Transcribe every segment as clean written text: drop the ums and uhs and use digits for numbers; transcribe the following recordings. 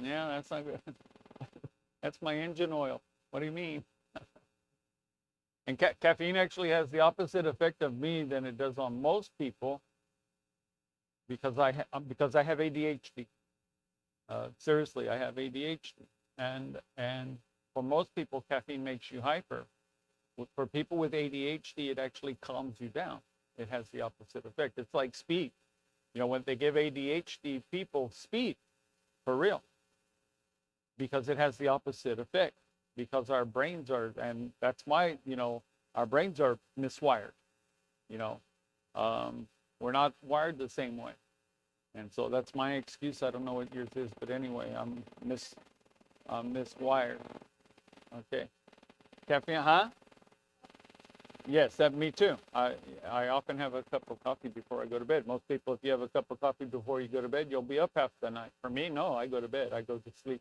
Yeah, that's not good. That's my engine oil. What do you mean? And caffeine actually has the opposite effect of me than it does on most people because I have ADHD. Seriously, I have ADHD, and for most people, caffeine makes you hyper. For people with ADHD, it actually calms you down. It has the opposite effect. It's like speed. You know, when they give ADHD people speed, for real, because it has the opposite effect. Because our brains are, and that's our brains are miswired. You know, we're not wired the same way. And so that's my excuse. I don't know what yours is, but anyway, I'm miswired. Okay. Caffeine, huh? Yes, that me too. I often have a cup of coffee before I go to bed. Most people, if you have a cup of coffee before you go to bed, you'll be up half the night. For me, no, I go to bed. I go to sleep.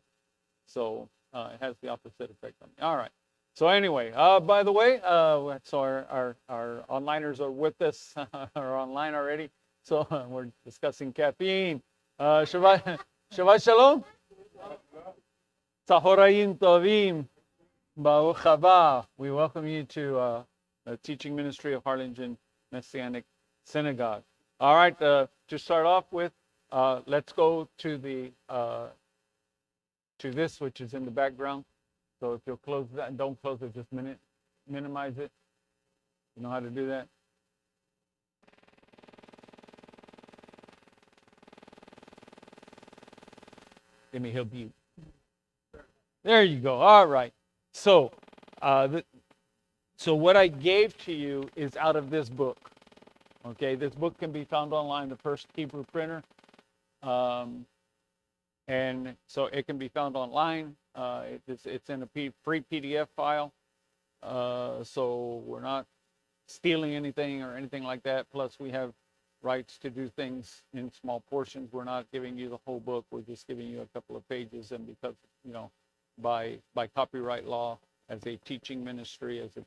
So it has the opposite effect on me. All right. So anyway, by the way, so our onliners are with us, are online already. So we're discussing caffeine. Shabbat Shalom. Tzahorayim Tovim. Baruch haba. We welcome you to the teaching ministry of Harlingen Messianic Synagogue. All right, to start off with, let's go to the to this, which is in the background. So if you'll close that, and don't close it, just minimize it. You know how to do that? Let me help you. There you go. All right. So, so what I gave to you is out of this book. Okay, this book can be found online, the First Hebrew Printer. And so it can be found online. It's in a free PDF file. So we're not stealing anything or anything like that. Plus, we have rights to do things in small portions. We're not giving you the whole book. We're just giving you a couple of pages. And because, by copyright law, as a teaching ministry, as a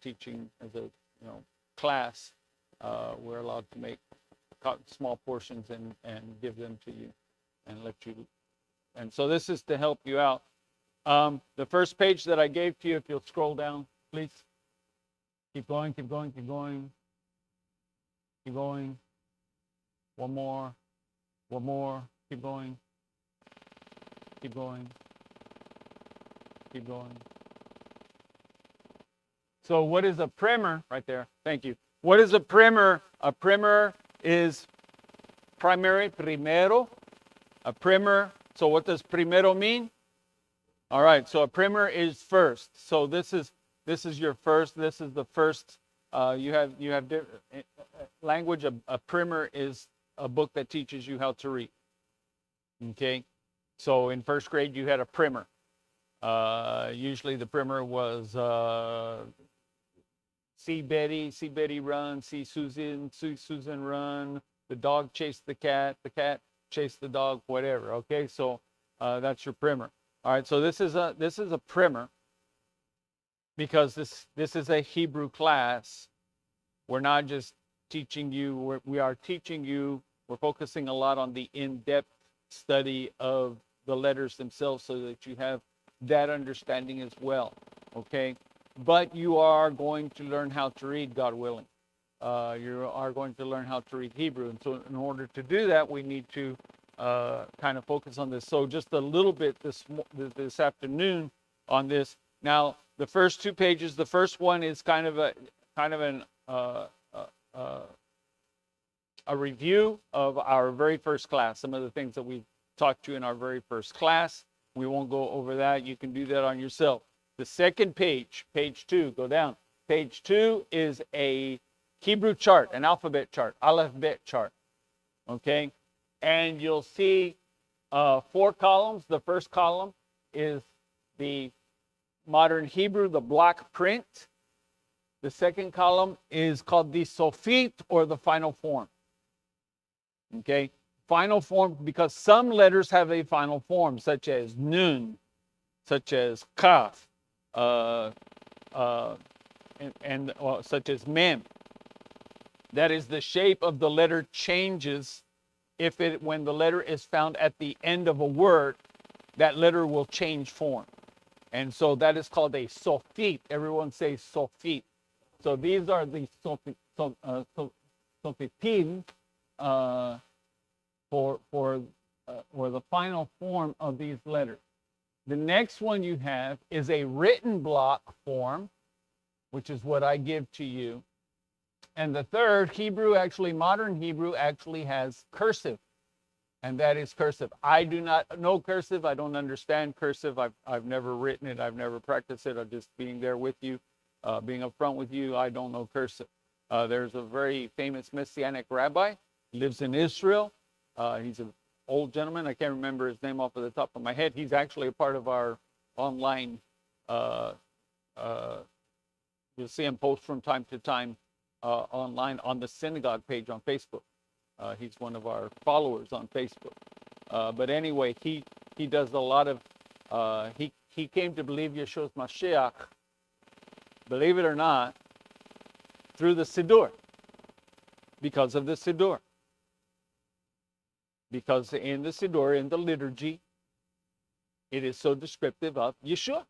class, we're allowed to make small portions and give them to you and let you. And so this is to help you out. The first page that I gave to you, if you'll scroll down, please. Keep going, keep going, keep going. Keep going. One more. One more. Keep going. Keep going. Keep going. So what is a primer? Right there. Thank you. What is a primer? A primer is primero. A primer. So what does primero mean? All right. So a primer is first. So this is your first. This is the first. You have language. A primer is a book that teaches you how to read. Okay. So in first grade you had a primer. Usually the primer was see Betty run, see Susan run, the dog chased the cat chased the dog, whatever. Okay, so that's your primer. All right, so this is a primer because this is a Hebrew class. We're not just teaching you, we are teaching you, we're focusing a lot on the in-depth study of the letters themselves so that you have that understanding as well, okay? But you are going to learn how to read, God willing. You are going to learn how to read Hebrew. And so in order to do that, we need to kind of focus on this. So just a little bit this afternoon on this. Now, the first two pages, the first one is kind of a review of our very first class, some of the things that we taught you in our very first class. We won't go over that. You can do that on yourself. The second page, page 2, go down. Page 2 is a Hebrew chart, an alphabet chart, Aleph Bet chart. Okay? And you'll see 4 columns. The first column is the modern Hebrew, the block print. The second column is called the Sofit, or the final form. Okay? Final form, because some letters have a final form, such as Nun, such as Kaf, and such as Mem. That is, the shape of the letter changes when the letter is found at the end of a word. that letter will change form. And so that is called a sofit. Everyone says sofit. So these are the sofitim for the final form of these letters. The next one you have is a written block form, which is what I give to you. And the third, Hebrew, actually, modern Hebrew actually has cursive, and that is cursive. I do not know cursive. I don't understand cursive. I've never written it. I've never practiced it. I'm just being there with you, being upfront with you. I don't know cursive. There's a very famous Messianic rabbi, lives in Israel. He's an old gentleman. I can't remember his name off of the top of my head. He's actually a part of our online. You'll see him post from time to time online on the synagogue page on Facebook. He's one of our followers on Facebook. But anyway, he does a lot of, he came to believe Yeshua's Mashiach, believe it or not, through the Siddur, because of the Siddur. Because in the Siddur, in the liturgy, it is so descriptive of Yeshua.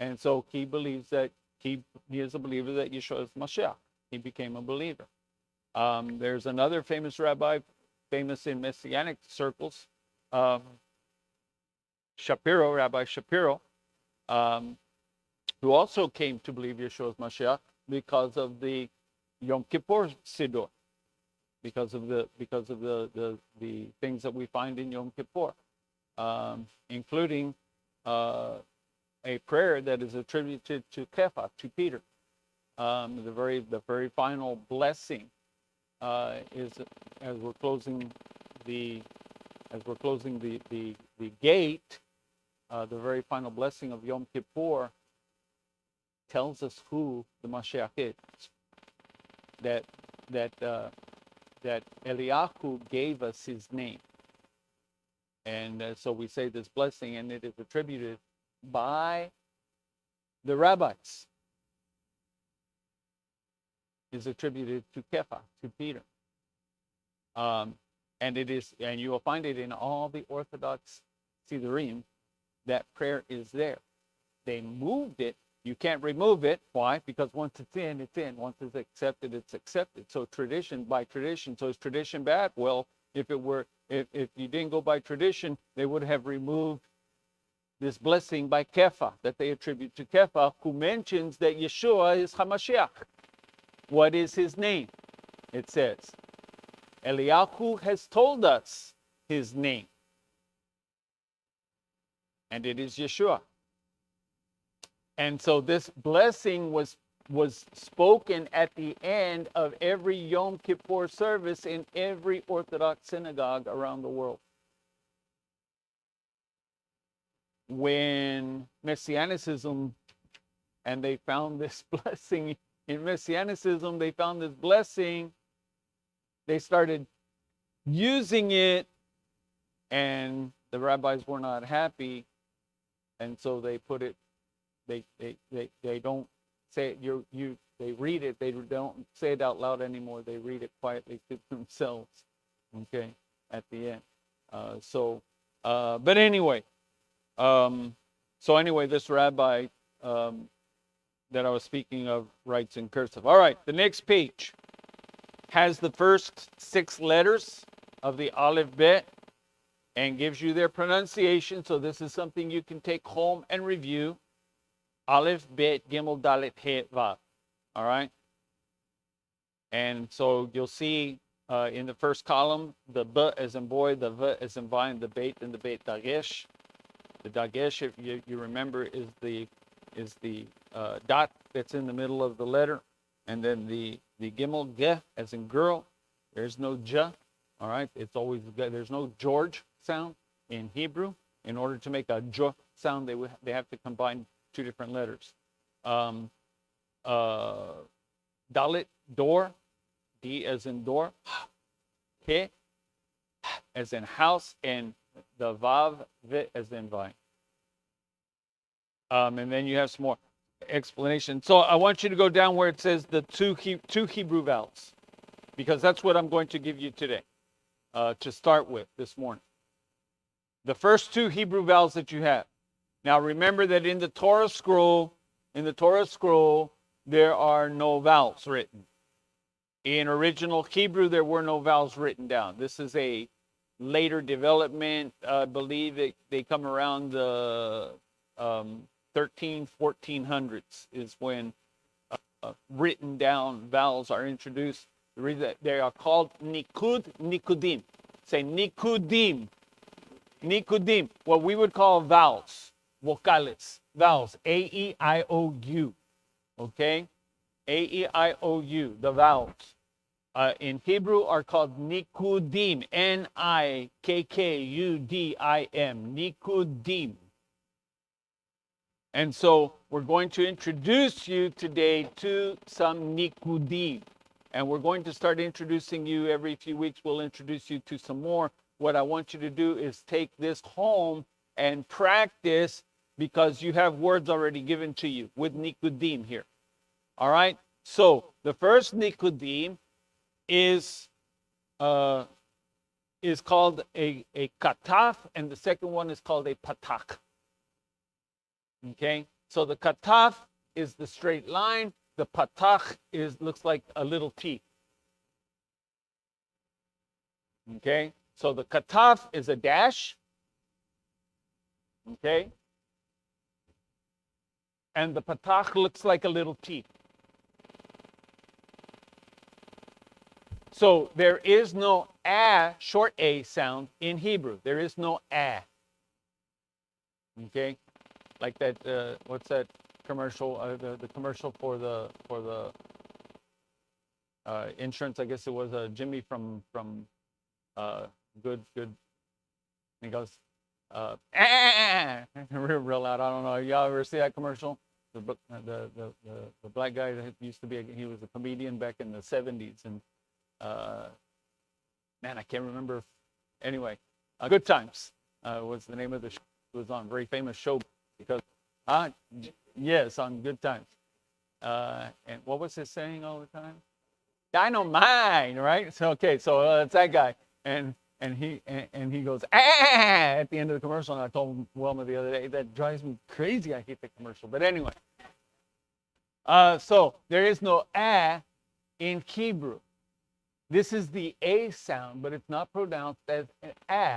And so he believes that he is a believer that Yeshua is Mashiach. He became a believer. There's another famous rabbi, famous in Messianic circles, Shapiro, Rabbi Shapiro, who also came to believe Yeshua is Mashiach because of the Yom Kippur Siddur, because of the things that we find in Yom Kippur, including a prayer that is attributed to Kepha, to Peter. The very final blessing is as we're closing the gate. The very final blessing of Yom Kippur tells us who the Mashiach is. That Eliyahu gave us his name, and so we say this blessing, and it is attributed by the rabbis. Is attributed to Kepha, to Peter, and you will find it in all the Orthodox Siddurim. That prayer is there. They moved it. You can't remove it. Why? Because once it's in, it's in. Once it's accepted, it's accepted. So tradition by tradition. So is tradition bad? Well, if you didn't go by tradition, they would have removed this blessing by Kepha that they attribute to Kepha, who mentions that Yeshua is Hamashiach. What is his name? It says, Eliyahu has told us his name, and it is Yeshua. And so this blessing was spoken at the end of every Yom Kippur service in every Orthodox synagogue around the world. When Messianicism, and they found this blessing, in Messianicism, they found this blessing, they started using it, and the rabbis were not happy, and so they put it, they don't say it, they read it, they don't say it out loud anymore, they read it quietly to themselves, okay, at the end. But anyway, this rabbi that I was speaking of writes in cursive. All right, the next page has the first 6 letters of the Aleph Bet and gives you their pronunciation. So this is something you can take home and review. Aleph Bet Gimel Dalet He Vav. All right. And so you'll see in the first column the B as in boy, the V as in vine, the Beit, and the Beit Dagesh. The Dagesh, if you remember, is the dot that's in the middle of the letter, and then the Gimel Ge as in girl. There's no J. All right, it's always there's no George sound in Hebrew. In order to make a J sound, they have to combine 2 different letters. Dalit, door, D as in door, He as in house, and the Vav, V as in vine. And then you have some more explanation. So I want you to go down where it says the two Hebrew vowels, because that's what I'm going to give you today to start with this morning. The first two Hebrew vowels that you have. Now remember that in the Torah scroll, there are no vowels written. In original Hebrew, there were no vowels written down. This is a later development. I believe they come around the 1400s is when written down vowels are introduced. The reason that they are called nikudim. Say nikudim. Nikudim, what we would call vowels, vocales, vowels, A-E-I-O-U, okay? A-E-I-O-U, the vowels. In Hebrew are called nikudim, N-I-K-K-U-D-I-M, nikudim. And so we're going to introduce you today to some nikudim. And we're going to start introducing you every few weeks. We'll introduce you to some more. What I want you to do is take this home and practice, because you have words already given to you with nikudim here. All right? So the first nikudim is called a kataf, and the second one is called a patak. Okay? So the kataf is the straight line. The patak looks like a little T. Okay? So the kataf is a dash, okay? And the patach looks like a little T. So there is no a, short a sound in Hebrew. There is no a. Okay? Like that, what's that commercial, the commercial for the insurance, I guess it was Jimmy from Good. He goes, real loud. I don't know. Y'all ever see that commercial? The black guy that used to be, he was a comedian back in the 70s. And man, I can't remember. Anyway, Good Times was the name of the show. It was on a very famous show because, yes, on Good Times. And what was his saying all the time? Dynamite, right? So, okay, so it's that guy. And he goes, at the end of the commercial. And I told Wilma the other day, that drives me crazy. I hate the commercial. But anyway, so there is no in Hebrew. This is the a sound, but it's not pronounced as an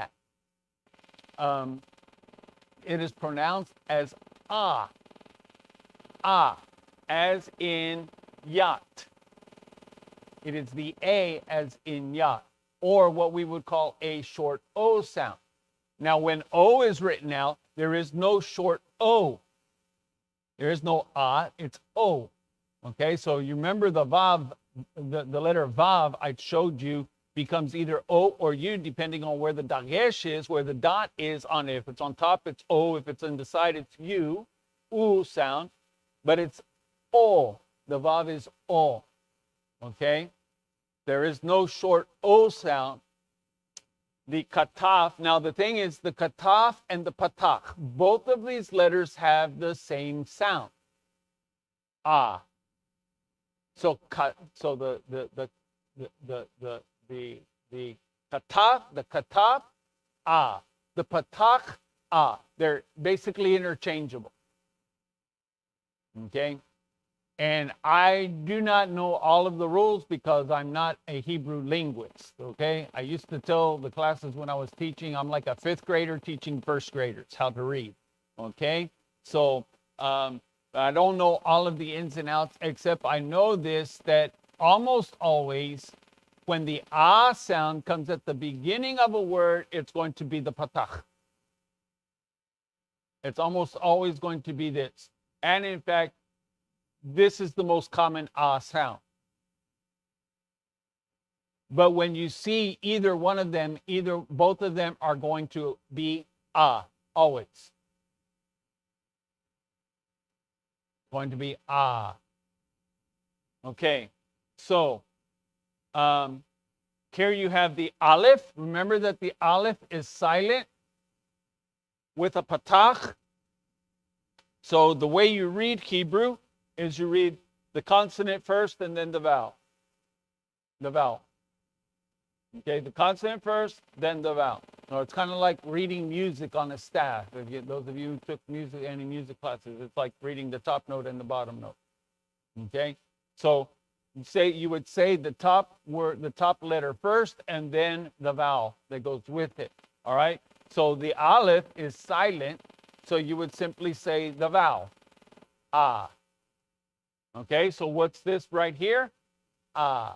it is pronounced as as in yacht. It is the a as in yacht, or what we would call a short O sound. Now, when O is written out, there is no short O. There is no it's O. Okay, so you remember the Vav, the letter Vav I showed you becomes either O or U, depending on where the dagesh is, where the dot is on it. If it's on top, it's O. If it's on the side, it's U sound. But it's O. The Vav is O. Okay? There is no short O sound. The kataf, now the thing is, the kataf and the patach, both of these letters have the same sound. So the kataf, the patach, they're basically interchangeable. Okay? And I do not know all of the rules because I'm not a Hebrew linguist, okay? I used to tell the classes when I was teaching, I'm like a fifth grader teaching first graders how to read, okay? So I don't know all of the ins and outs, except I know this, that almost always when the sound comes at the beginning of a word, it's going to be the patach. It's almost always going to be this. And in fact, this is the most common sound. But when you see either one of them, both of them are going to be always. Going to be Okay, so here you have the aleph. Remember that the aleph is silent with a patach. So the way you read Hebrew is you read the consonant first and then the vowel. The vowel. Okay, the consonant first, then the vowel. So it's kind of like reading music on a staff. Those of you who took any music classes, it's like reading the top note and the bottom note. Okay? So you would say the top letter first and then the vowel that goes with it. All right? So the aleph is silent, so you would simply say the vowel. Ah. Okay? So what's this right here? Ah.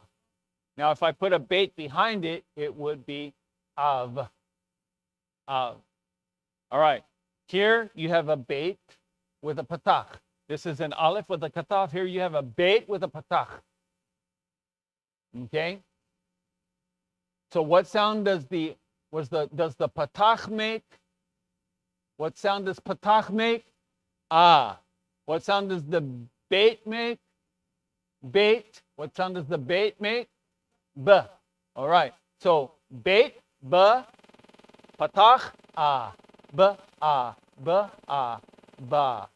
Now if I put a bait behind it, it would be av. All right, here you have a bait with a patach. This is an aleph with a kataf. Here you have a bait with a patach. Okay. So what sound does the patach make? What sound does patach make? Ah. What sound does the bait make? Bait. What sound does the bait make? B. All right. So bait, b. Patach, ah, b, ah, b, ah, ba,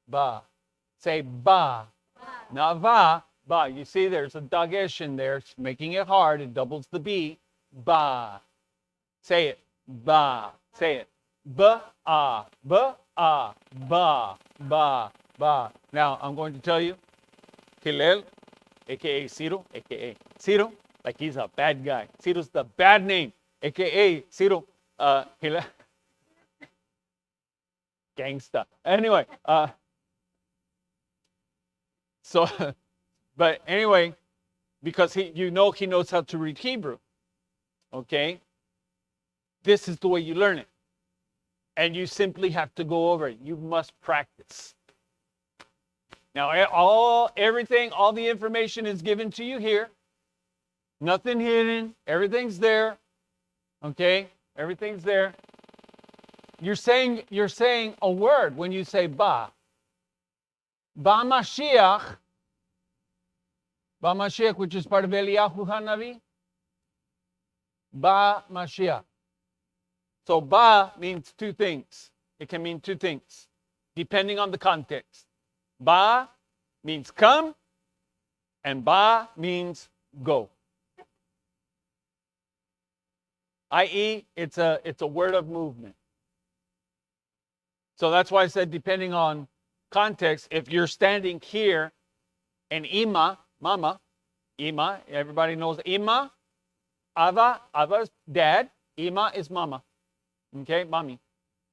ba. Say ba. Not va, ba. You see there's a dagesh in there. It's making it hard. It doubles the B. Ba. Say it. Ba. Say it. B, ah, b, ah, ba, ba, ba. Now, I'm going to tell you, Hillel, a.k.a. Ciro, a.k.a. Ciro, like he's a bad guy. Ciro's the bad name, a.k.a. Ciro. Gangsta. Anyway, so, but anyway, because he knows how to read Hebrew. Okay, this is the way you learn it, and you simply have to go over it. You must practice. Now, all the information is given to you here. Nothing hidden. Everything's there. Okay. Everything's there. You're saying a word when you say ba. Ba Mashiach, which is part of Eliyahu Hanavi. Ba Mashiach. So ba means two things. It can mean two things, depending on the context. Ba means come, and ba means go. I.e., it's a word of movement. So that's why I said depending on context, if you're standing here and ima, mama, ima, everybody knows ima, ava is dad, ima is mama. Okay, mommy.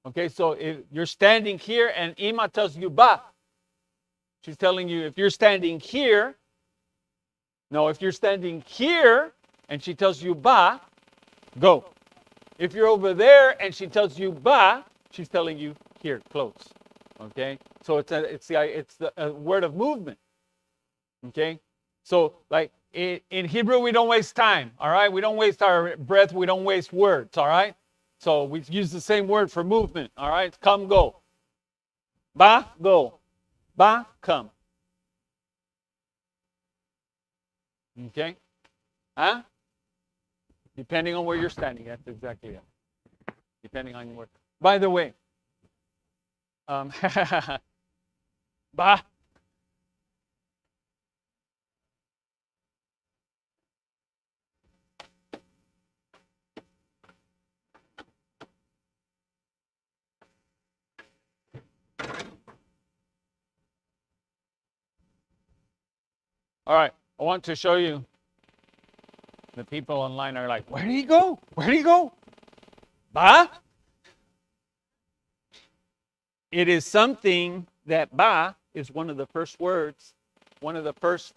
Okay, so if you're standing here and ima tells you ba, she's telling you if you're standing here and she tells you ba, go. If you're over there and she tells you ba, she's telling you here, close. Okay? So it's the word of movement. Okay? So like in Hebrew, we don't waste time. All right? We don't waste our breath. We don't waste words. All right? So we use the same word for movement. All right? Come, go. Ba, go. Ba, come. Okay? Huh? Depending on where you're standing. That's exactly it. Depending on your word. By the way, ba. All right, I want to show you. The people online are like, where did he go? Where did he go? Ba? It is something that ba is one of the first words, one of the first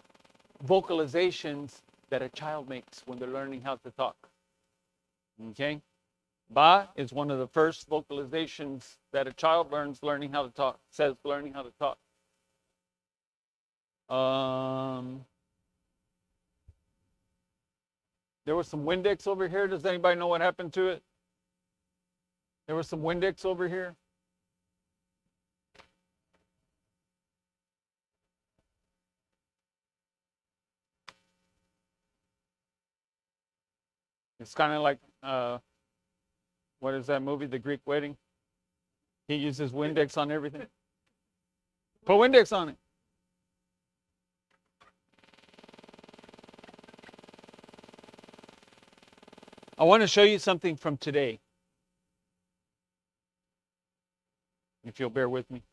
vocalizations that a child makes when they're learning how to talk. Okay? Ba is one of the first vocalizations that a child learning how to talk, learning how to talk. There was some Windex over here. Does anybody know what happened to it? There was some Windex over here. It's kind of like, what is that movie, The Greek Wedding? He uses Windex on everything. Put Windex on it. I want to show you something from today. if you'll bear with me.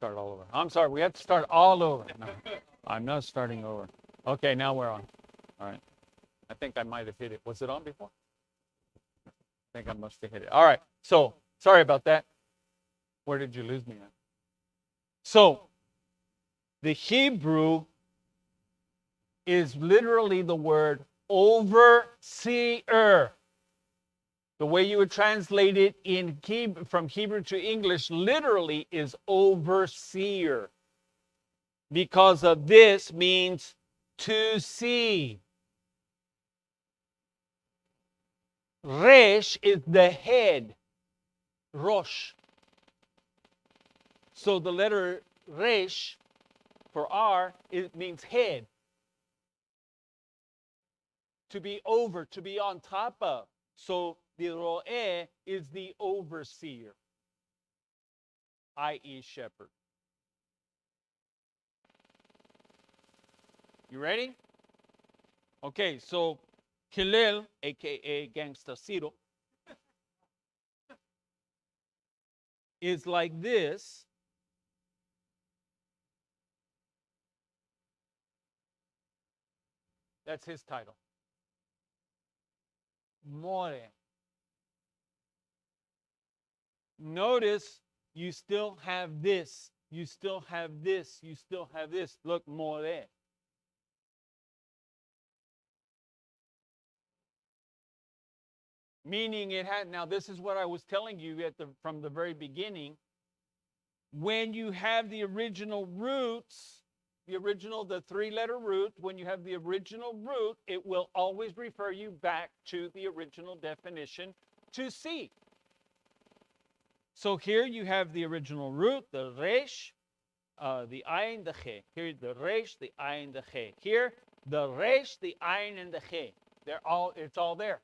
Start all over. I'm sorry, we have to start all over. No, I'm not starting over. Okay, now we're on. All right. I think I might have hit it. Was it on before? I think I must have hit it. All right. So, sorry about that. Where did you lose me at? So, the Hebrew is literally the word overseer. The way you would translate it in Hebrew, from Hebrew to English literally is overseer. Because of this means to see. Resh is the head. Rosh. So the letter Resh for R, it means head. To be over, to be on top of. So the Ro'eh is the overseer, i.e. shepherd. You ready? Okay, so Hillel, aka Gangsta Ciro, is like this. That's his title. More. Notice you still have this. You still have this. You still have this. Look, more. Meaning it had, now this is what I was telling you from the very beginning. When you have the original roots, the three-letter root, when you have the original root, it will always refer you back to the original definition to see. So here you have the original root, the resh, the ayin, the che. Here the resh, the ayin, the che. Here the resh, the ayin, and the che. It's all there.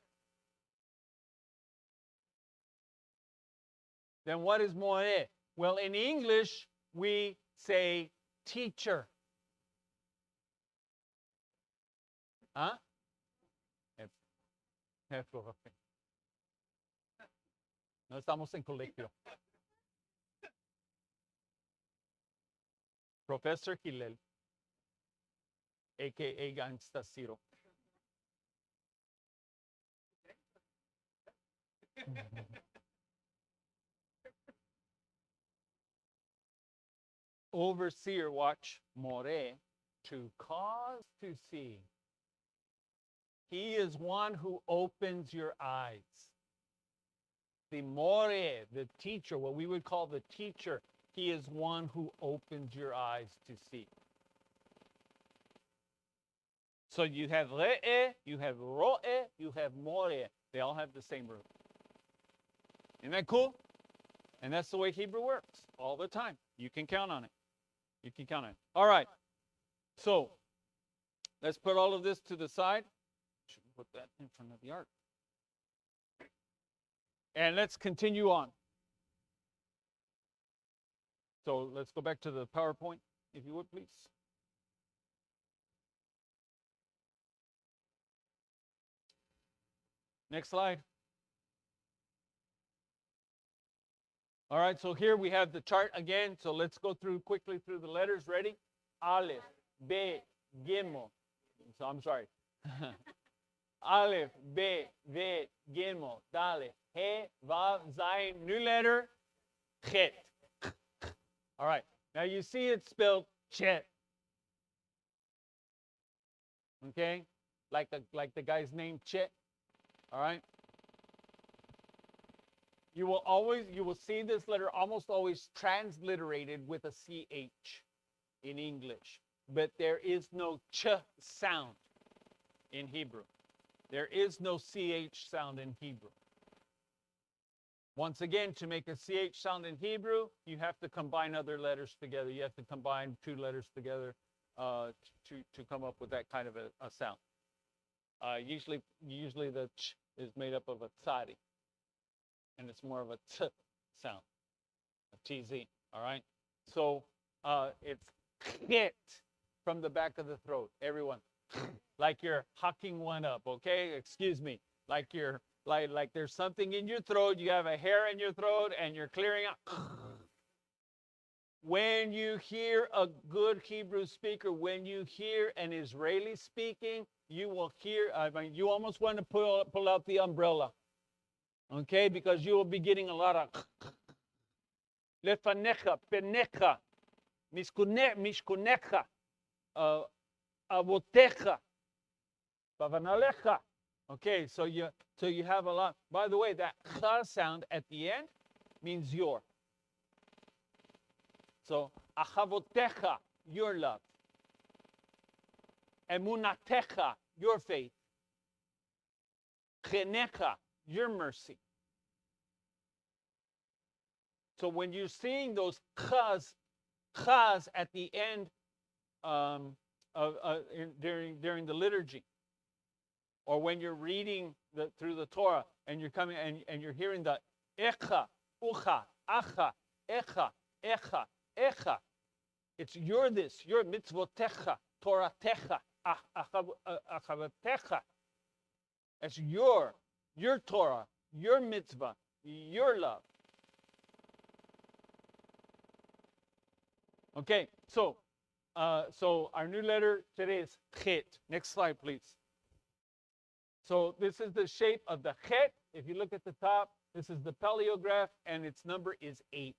Then what is mo'eh? Well, in English, we say teacher. Huh? No estamos en colegio. Professor Hillel, a.k.a. Gangsta Ciro. Overseer, watch, more, to cause to see. He is one who opens your eyes. The more, the teacher, what we would call the teacher, he is one who opens your eyes to see. So you have re'e, you have ro'e, you have more. They all have the same root. Isn't that cool? And that's the way Hebrew works all the time. You can count on it. You can count on it. All right. So let's put all of this to the side. Should put that in front of the ark. And let's continue on. So let's go back to the PowerPoint, if you would, please. Next slide. All right, so here we have the chart again. So let's go quickly through the letters. Ready? Aleph, Bet, Gimel. So I'm sorry. Aleph, Bet, Vet, Gimel, Daleth, He, Vav, Zayin, new letter, Chet. All right, now you see it's spelled Chet. Okay, like the guy's name Chet. All right. You will see this letter almost always transliterated with a CH in English, but there is no ch sound in Hebrew. There is no CH sound in Hebrew. Once again, to make a CH sound in Hebrew, you have to combine other letters together. You have to combine two letters together to come up with that kind of a sound. Usually the ch is made up of a tsari, and it's more of a t sound, a tz. All right. So it's hit from the back of the throat. Everyone, like you're hucking one up. Okay. Excuse me. Like you're like there's something in your throat. You have a hair in your throat, and you're clearing out. When you hear a good Hebrew speaker, when you hear an Israeli speaking, you will hear, I mean, you almost want to pull out the umbrella, okay? Because you will be getting a lot of lefanecha, penecha, mishkunecha, avotecha, pavanalecha. Okay, so you have a lot. By the way, that cha sound at the end means your. So, achavotecha, your love. Emunatecha, your faith. Chenecha, your mercy. So when you're seeing those chas at the end during the liturgy, or when you're reading through the Torah and you're coming and you're hearing the echa, ucha, acha, echa, echa, echa. It's your this, your mitzvotecha, Torah techa, achavatecha. That's your Torah, your mitzvah, your love. Okay, so our new letter today is chet. Next slide, please. So this is the shape of the chet. If you look at the top, this is the paleograph, and its number is 8.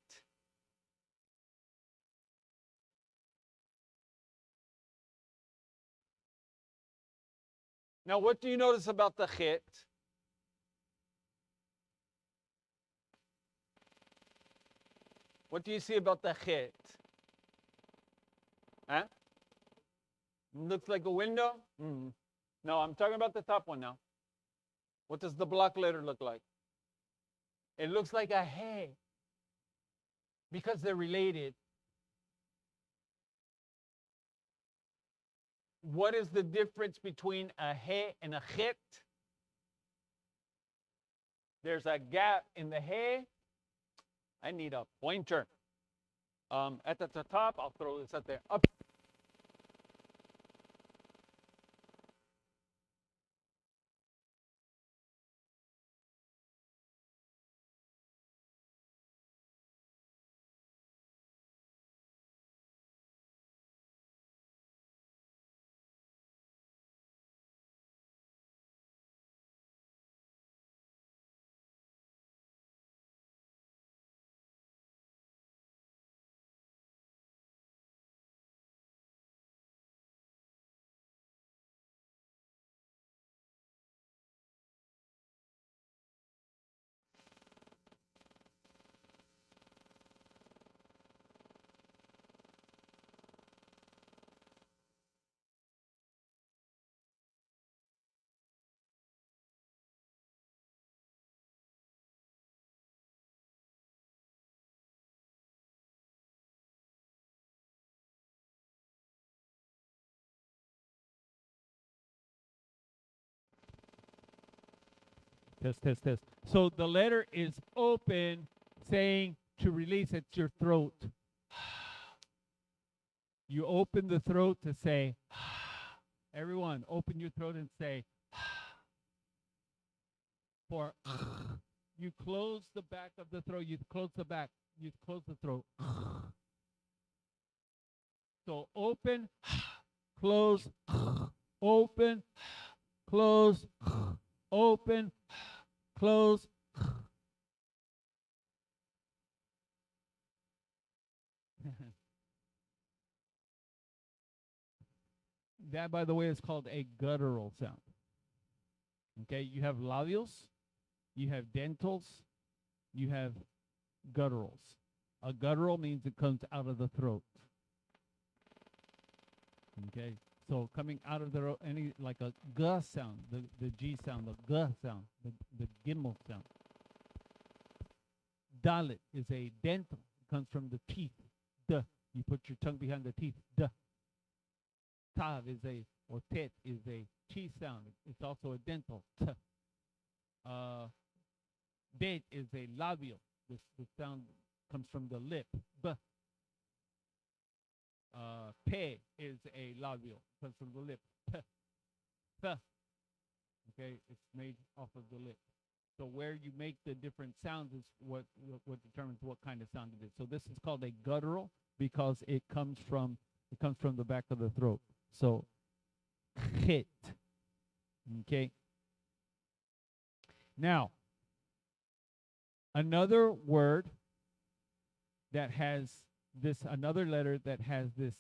Now, what do you notice about the chet? What do you see about the chet? Huh? Looks like a window? Mm-hmm. No, I'm talking about the top one now. What does the block letter look like? It looks like a hey, because they're related. What is the difference between a he and a chet? There's a gap in the he. I need a pointer. At the top, I'll throw this up there. Up. Test, test, test. So the letter is open, saying to release at your throat. You open the throat to say, everyone, open your throat and say, for you close the back of the throat, you close the back, you close the throat. So open, close, open, close, open, close. That, by the way, is called a guttural sound. Okay, you have labials, you have dentals, you have gutturals. A guttural means it comes out of the throat. Okay, so coming out of the throat, any like a g sound, the G sound, the g sound, the gimel sound. Dalit is a dental. It comes from the teeth. Duh. You put your tongue behind the teeth. Duh. Tav is a, or tet is a chi sound. It's also a dental. T. Bet is a labial. The sound comes from the lip. B. Pe is a labial. Comes from the lip. P. Th. Okay, it's made off of the lip. So where you make the different sounds is what determines what kind of sound it is. So this is called a guttural because it comes from the back of the throat. So hit. Okay. Now, another word that has another letter that has this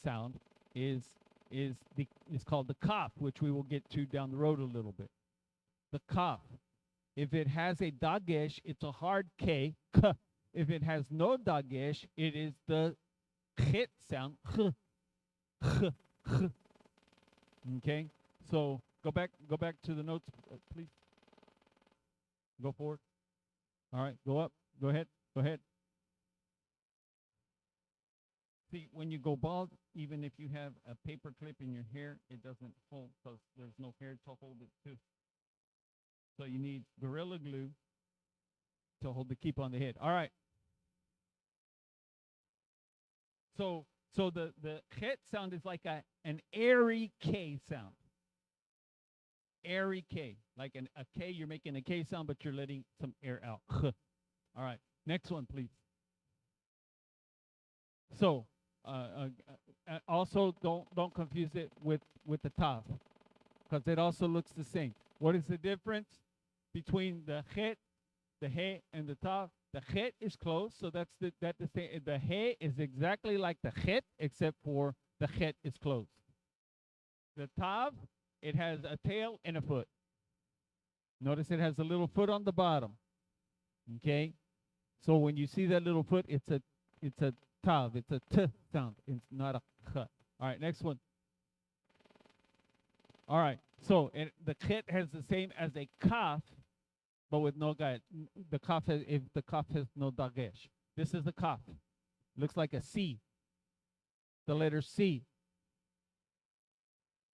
sound is called the kaf, which we will get to down the road a little bit. The kaf. If it has a dagesh, it's a hard K. K. If it has no dagesh, it is the chit sound. Ch. Ch. Ch. Okay. So go back to the notes, please. Go forward. All right. Go up. Go ahead. Go ahead. See, when you go bald, even if you have a paper clip in your hair, it doesn't hold because there's no hair to hold it too. So you need Gorilla Glue to keep on the head. All right. So the chet sound is like an airy K sound. airy K. Like a K, you're making a K sound, but you're letting some air out. All right. Next one, please. So, also don't confuse it with the tav, because it also looks the same. What is the difference between the chet, the he, and the tav? The chet is closed, so that's the same. The he is exactly like the chet, except for the chet is closed. The tav, it has a tail and a foot. Notice it has a little foot on the bottom. Okay, so when you see that little foot, it's a tav. It's a t sound. It's not a k. All right, next one. All right, so the chet has the same as a kaf, but with no guy. The kaf has, if the kaf has no dagesh. This is the kaf. Looks like a C. The letter C.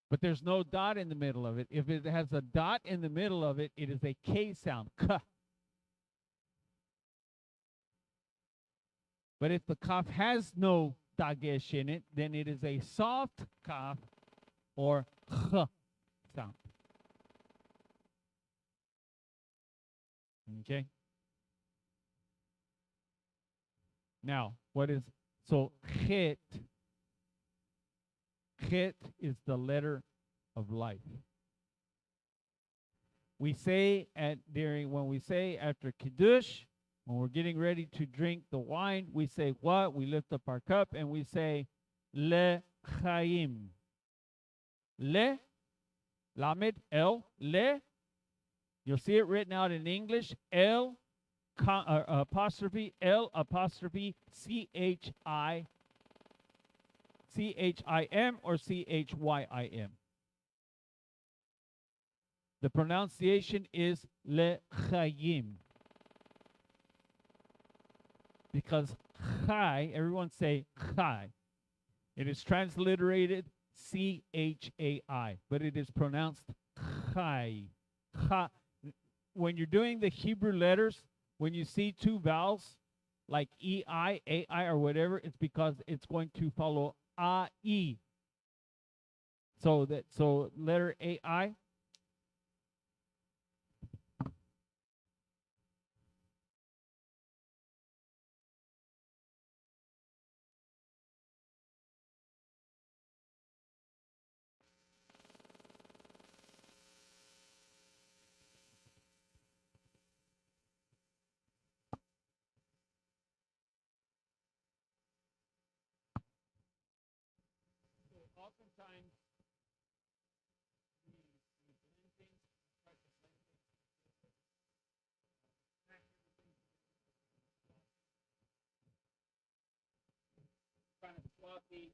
But there's no dot in the middle of it. If it has a dot in the middle of it, it is a K sound. K. But if the kaf has no dagesh in it, then it is a soft kaf or ch sound. Okay. Now, what is so chet? Chet is the letter of life. We say when we say after kiddush, when we're getting ready to drink the wine, we say what? We lift up our cup and we say le chaim. Le, lamed, el, le. You'll see it written out in English. L apostrophe L apostrophe CHIM or CHYIM. The pronunciation is le chayim. Because chai, everyone say chai. It is transliterated CHAI, but it is pronounced chai. Cha. When you're doing the Hebrew letters, when you see two vowels like EI, AI, or whatever, it's because it's going to follow AI. So letter AI. Oftentimes, kind of fluffy.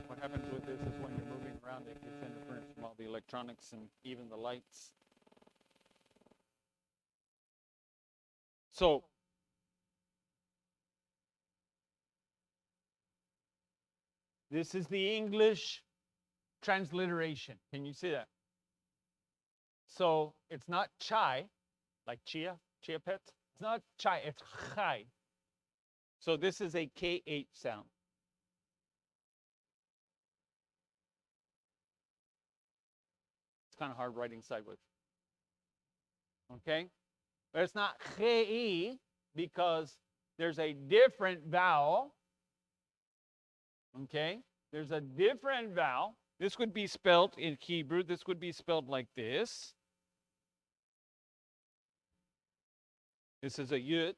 What happens with this is when you're moving around, it gets interference from all the electronics and even the lights. So this is the English transliteration. Can you see that? So it's not chai, like chia pets. It's not chai, it's chai. So this is a KH sound. It's kind of hard writing sideways. Okay? But it's not chei because there's a different vowel. Okay? There's a different vowel. This would be spelled in Hebrew. This would be spelled like this. This is a yud.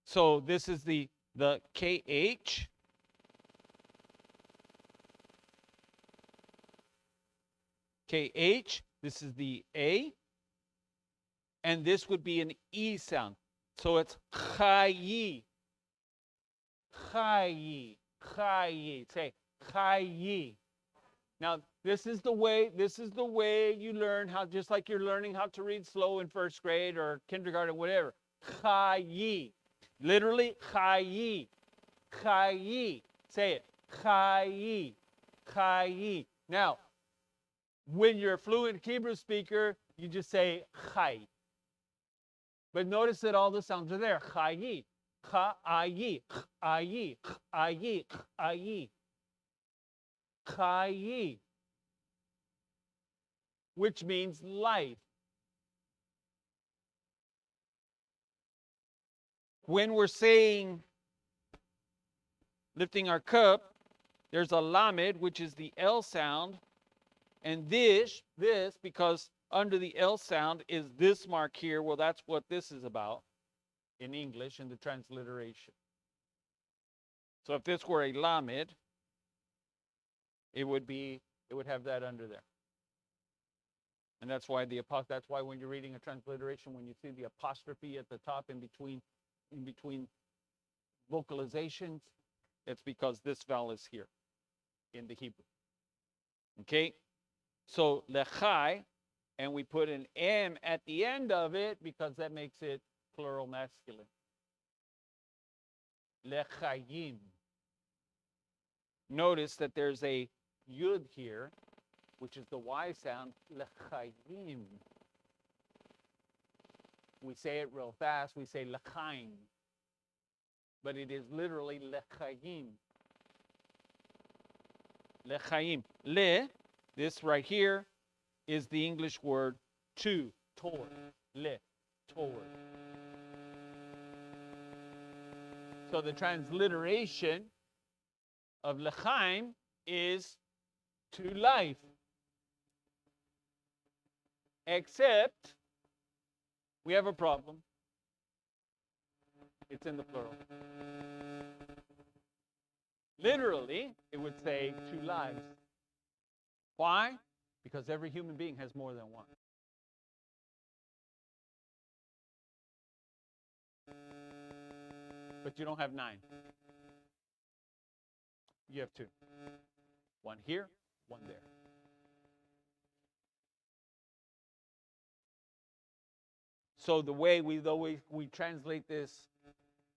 So this is the KH. KH. This is the A. And this would be an E sound. So it's chayi. Chayi. Chayi. Say chayi. Now, this is the way you learn how, just like you're learning how to read slow in first grade or kindergarten, whatever. Chayi. Literally, chayi. Chayi. Say it. Chayi. Chayi. Now, when you're a fluent Hebrew speaker, you just say chai. But notice that all the sounds are there. Chayi, cha-ayi, ch-ayi, ch-ayi, ch-ayi. Chayi, which means life. When we're saying lifting our cup, there's a lamed, which is the L sound, and this, because under the L sound is this mark here. Well, that's what this is about in English in the transliteration. So if this were a lamed, it would have that under there. And that's why when you're reading a transliteration, when you see the apostrophe at the top in between vocalizations, it's because this vowel is here in the Hebrew. Okay? So lechai, and we put an M at the end of it because that makes it plural masculine. Lechayim. Notice that there's a yud here, which is the Y sound, lechayim. We say it real fast, we say lechaim, but it is literally lechayim. Lechaim. Le, this right here, is the English word to, toward. Le, toward. So the transliteration of lechaim is to life. Except we have a problem. It's in the plural. Literally, it would say two lives. Why? Because every human being has more than one. But you don't have 9. You have 2. One here, one there. So the way we translate this,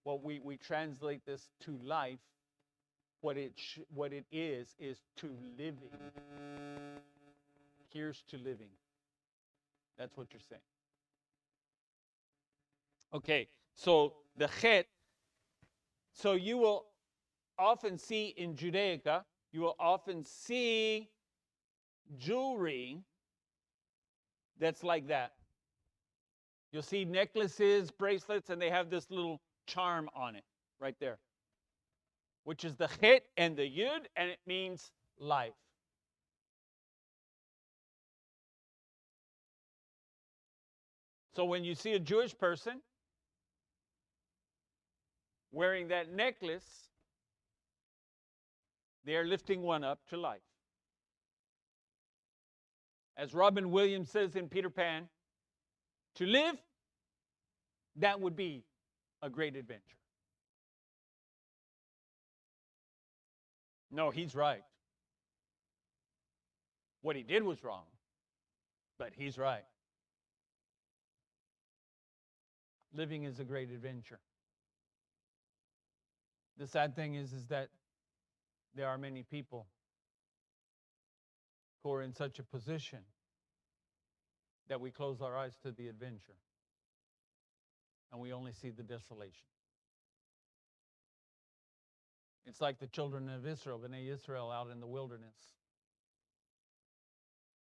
we translate this to life, what it is to living. Here's to living. That's what you're saying. Okay, so the chet. So you will often see in Judaica, you will often see jewelry that's like that. You'll see necklaces, bracelets, and they have this little charm on it right there, which is the chet and the yud, and it means life. So when you see a Jewish person wearing that necklace, they are lifting one up to life. As Robin Williams says in Peter Pan, to live, that would be a great adventure. No, he's right. What he did was wrong, but he's right. Living is a great adventure. The sad thing is that there are many people who are in such a position that we close our eyes to the adventure and we only see the desolation. It's like the children of Israel, Bnei Israel, out in the wilderness.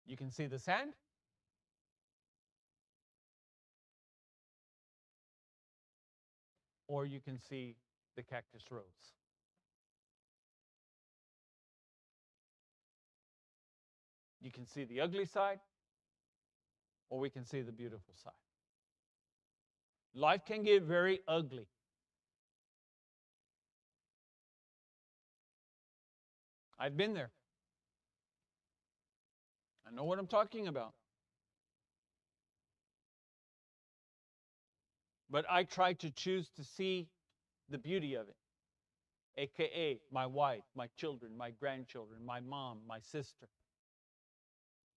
You can see the sand, or you can see the cactus rose. You can see the ugly side, or we can see the beautiful side. Life can get very ugly. I've been there. I know what I'm talking about. But I try to choose to see the beauty of it, aka my wife, my children, my grandchildren, my mom, my sister,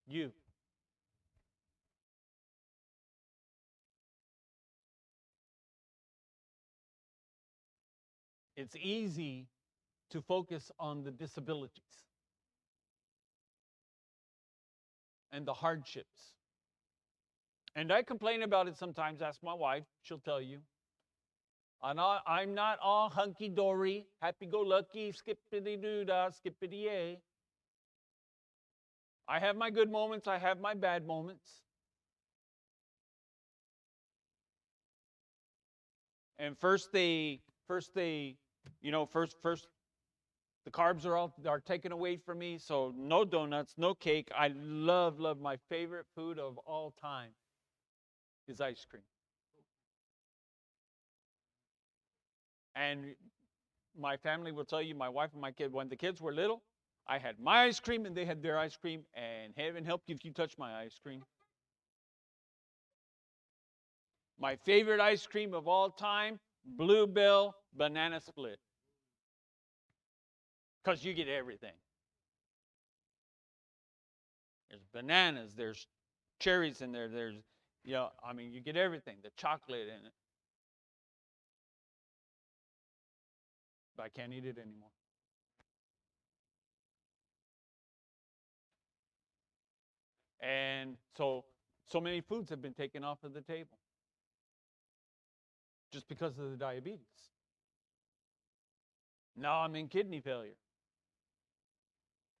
you. It's easy to focus on the disabilities and the hardships And I complain about it sometimes. Ask my wife, she'll tell you. I'm not all hunky-dory, happy-go-lucky, skippity-doo-dah, skippity-yay. I have my good moments, I have my bad moments. And first the carbs are taken away from me, so no donuts, no cake. I love my favorite food of all time is ice cream. And my family will tell you, my wife and my kid, when the kids were little, I had my ice cream and they had their ice cream, and heaven help you if you touch my ice cream. My favorite ice cream of all time, Bluebell Banana Split. Because you get everything. There's bananas, there's cherries in there, there's, you get everything, the chocolate in it. But I can't eat it anymore. And so many foods have been taken off of the table just because of the diabetes. Now I'm in kidney failure.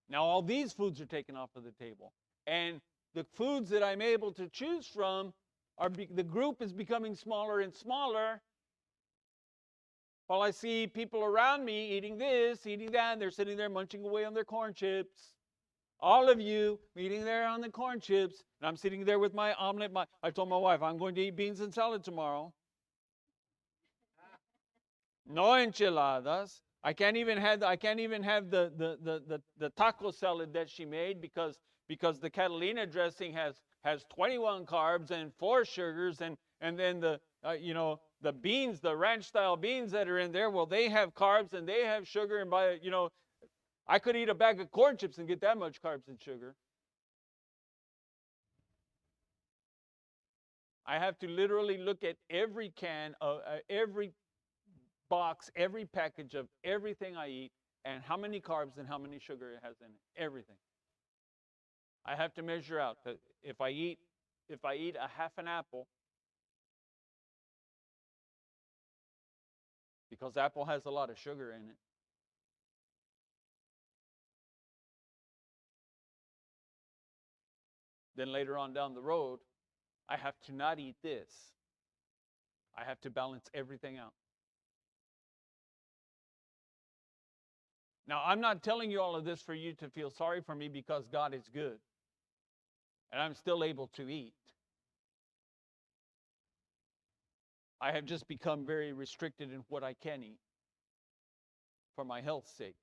Now all these foods are taken off of the table. And the foods that I'm able to choose from, the group is becoming smaller and smaller. While I see people around me eating this, eating that, and they're sitting there munching away on their corn chips. All of you eating there on the corn chips, and I'm sitting there with my omelet. I told my wife, I'm going to eat beans and salad tomorrow. No enchiladas. I can't even have the taco salad that she made because the Catalina dressing has 21 carbs and 4 sugars, and then the beans, the ranch style beans that are in there, well, they have carbs and they have sugar, and I could eat a bag of corn chips and get that much carbs and sugar. I have to literally look at every can of every box, every package of everything I eat, and how many carbs and how many sugar it has in it. Everything. I have to measure out that if I eat a half an apple, because apple has a lot of sugar in it. Then later on down the road, I have to not eat this. I have to balance everything out. Now, I'm not telling you all of this for you to feel sorry for me, because God is good. And I'm still able to eat. I have just become very restricted in what I can eat for my health's sake.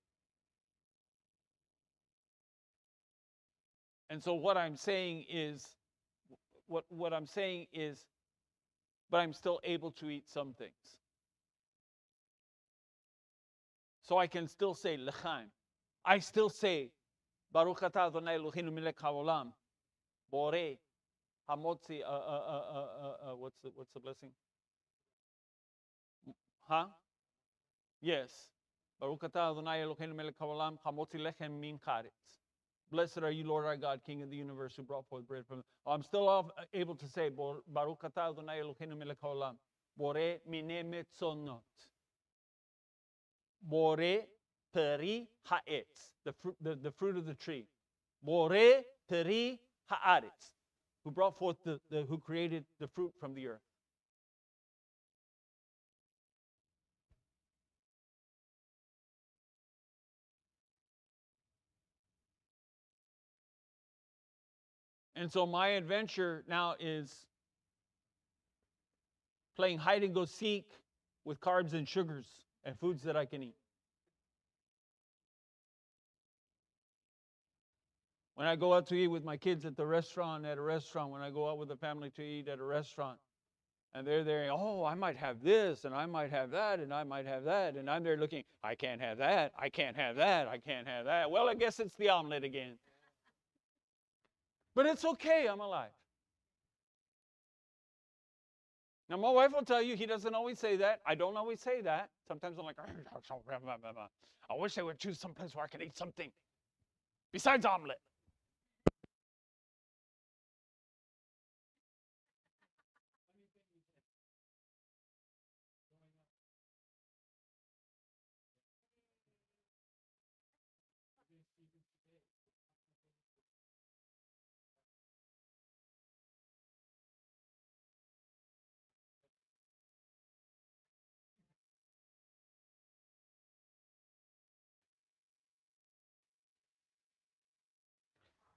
And so what I'm saying is, but I'm still able to eat some things. So I can still say l'chaim. I still say Baruch atah Adonai Eloheinu melech haolam, borei hamotzi. What's the blessing? Huh? Yes. Baruch atah Adonai Eloheinu melech haolam, hamotzi lechem min charetz. Blessed are you, Lord our God, King of the universe, who brought forth bread from. I'm still able to say Baruch atah Adonai Eloheinu melech haolam, borei minei metzonot. Borei peri ha'etz, the fruit of the tree. Borei peri ha'aretz, who brought forth who created the fruit from the earth. And so my adventure now is playing hide and go seek with carbs and sugars and foods that I can eat. When I go out to eat with my kids at a restaurant, when I go out with the family to eat at a restaurant, and they're there, oh, I might have this, and I might have that, and I might have that, and I'm there looking, I can't have that, I can't have that, I can't have that. Well, I guess it's the omelet again. But it's okay, I'm alive. Now, my wife will tell you he doesn't always say that. I don't always say that. Sometimes I'm like, I wish I would choose some place where I can eat something besides omelet.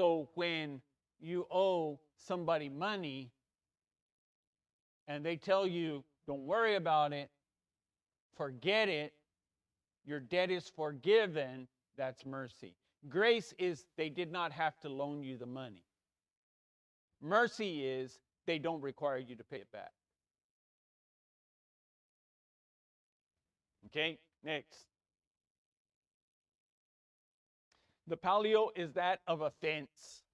So when you owe somebody money and they tell you, don't worry about it, forget it, your debt is forgiven, that's mercy. Grace is they did not have to loan you the money. Mercy is they don't require you to pay it back. Okay, next. The paleo is that of a fence.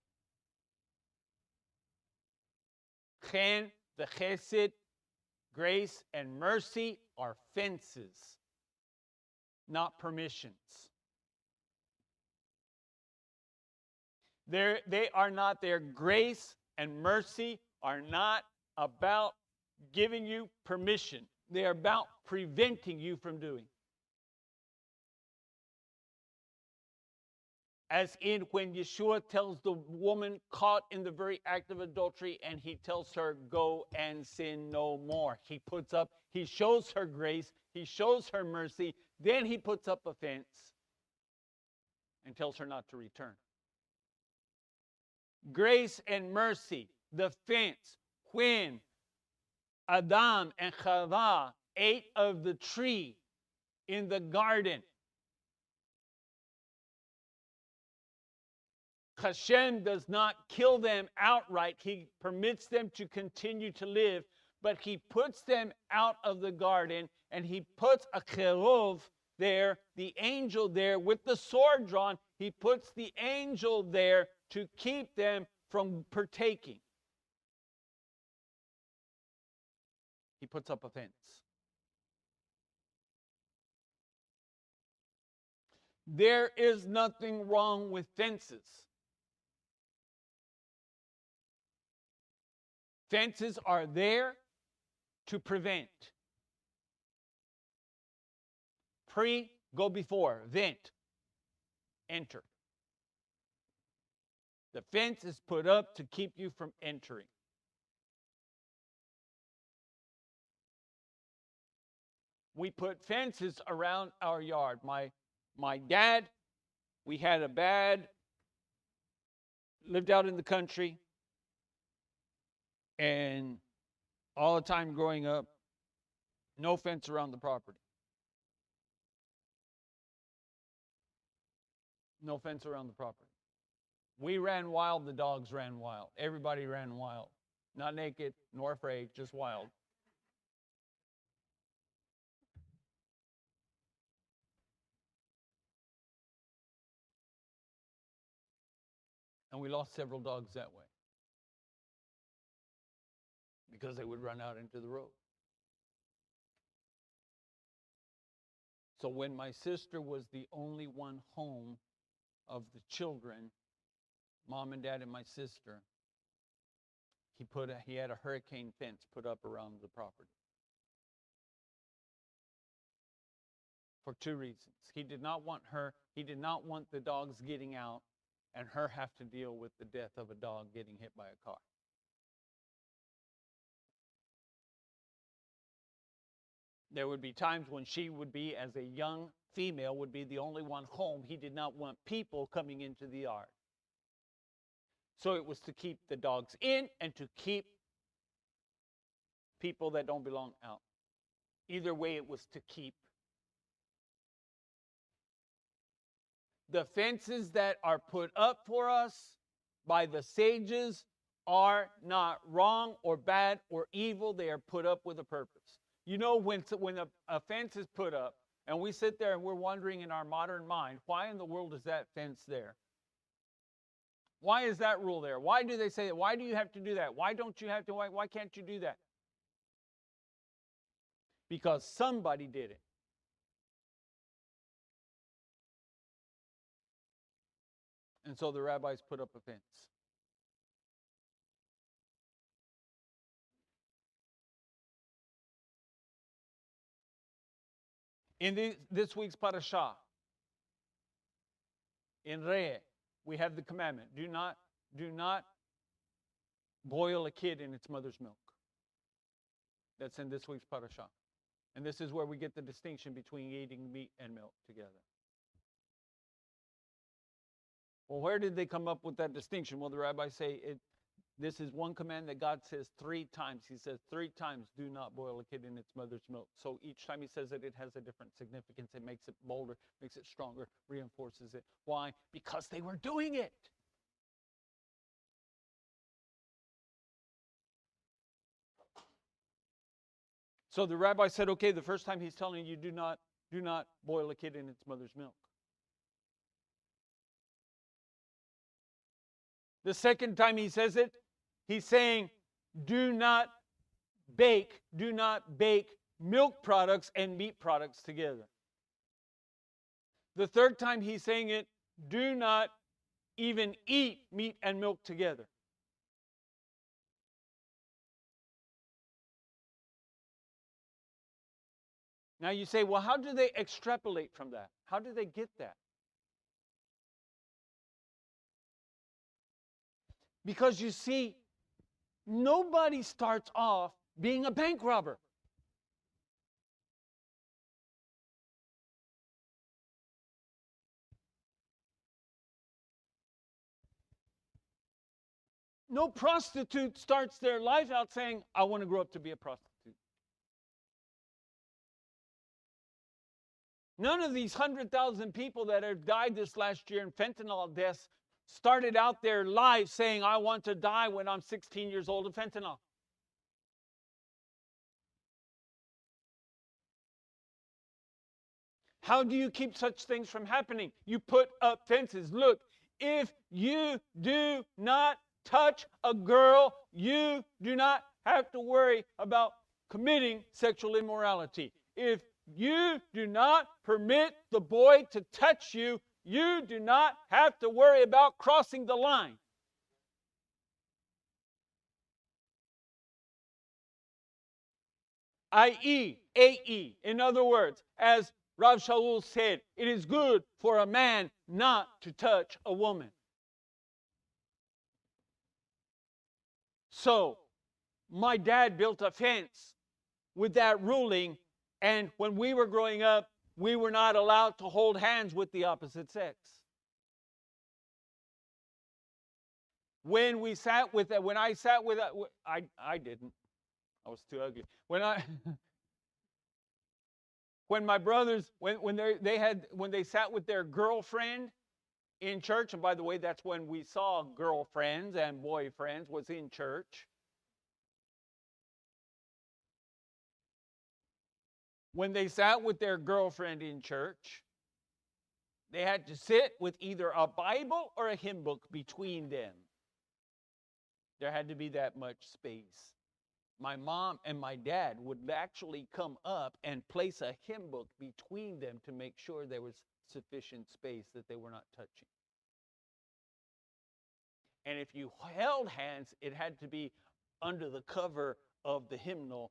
Chen, the chesed, grace, and mercy are fences, not permissions. They are not there. Grace and mercy are not about giving you permission. They are about preventing you from doing. As in when Yeshua tells the woman caught in the very act of adultery, and he tells her, go and sin no more. He shows her grace, he shows her mercy, then he puts up a fence and tells her not to return. Grace and mercy, the fence, when Adam and Chava ate of the tree in the garden, Hashem does not kill them outright. He permits them to continue to live, but he puts them out of the garden, and he puts a cherov there, the angel there with the sword drawn. He puts the angel there to keep them from partaking. He puts up a fence. There is nothing wrong with fences. Fences are there to prevent. Pre, go before. Vent, enter. The fence is put up to keep you from entering. We put fences around our yard. My dad, we had lived out in the country, and all the time growing up, no fence around the property. No fence around the property. We ran wild, the dogs ran wild. Everybody ran wild. Not naked, nor afraid, just wild. And we lost several dogs that way, because they would run out into the road. So when my sister was the only one home of the children, mom and dad and my sister, he had a hurricane fence put up around the property. For two reasons. He did not want the dogs getting out and her have to deal with the death of a dog getting hit by a car. There would be times when she would be, as a young female, would be the only one home. He did not want people coming into the yard. So it was to keep the dogs in and to keep people that don't belong out. Either way, it was to keep. The fences that are put up for us by the sages are not wrong or bad or evil. They are put up with a purpose. You know, when a fence is put up, and we sit there and we're wondering in our modern mind, why in the world is that fence there? Why is that rule there? Why do they say that? Why do you have to do that? Why don't you have to? Why can't you do that? Because somebody did it. And so the rabbis put up a fence. In this week's parashah, in Re, we have the commandment: do not boil a kid in its mother's milk. That's in this week's parashah. And this is where we get the distinction between eating meat and milk together. Well, where did they come up with that distinction? Well, the rabbis say this is one command that God says 3 times. He says 3 times, do not boil a kid in its mother's milk. So each time he says it, it has a different significance. It makes it bolder, makes it stronger, reinforces it. Why? Because they were doing it. So the rabbi said, okay, the first time he's telling you, do not boil a kid in its mother's milk. The second time he says it, he's saying, do not bake milk products and meat products together. The third time he's saying it, do not even eat meat and milk together. Now you say, well, how do they extrapolate from that? How do they get that? Because you see, nobody starts off being a bank robber. No prostitute starts their life out saying, I want to grow up to be a prostitute. None of these 100,000 people that have died this last year in fentanyl deaths started out their life saying, I want to die when I'm 16 years old of fentanyl. How do you keep such things from happening? You put up fences. Look, if you do not touch a girl, you do not have to worry about committing sexual immorality. If you do not permit the boy to touch you, you do not have to worry about crossing the line. I.e., A.E. In other words, as Rav Shaul said, it is good for a man not to touch a woman. So, my dad built a fence with that ruling, and when we were growing up, we were not allowed to hold hands with the opposite sex. When I sat with, I didn't. I was too ugly. When my brothers, when they sat with their girlfriend in church, and by the way, that's when we saw girlfriends and boyfriends, was in church. When they sat with their girlfriend in church, they had to sit with either a Bible or a hymn book between them. There had to be that much space. My mom and my dad would actually come up and place a hymn book between them to make sure there was sufficient space that they were not touching. And if you held hands, it had to be under the cover of the hymnal.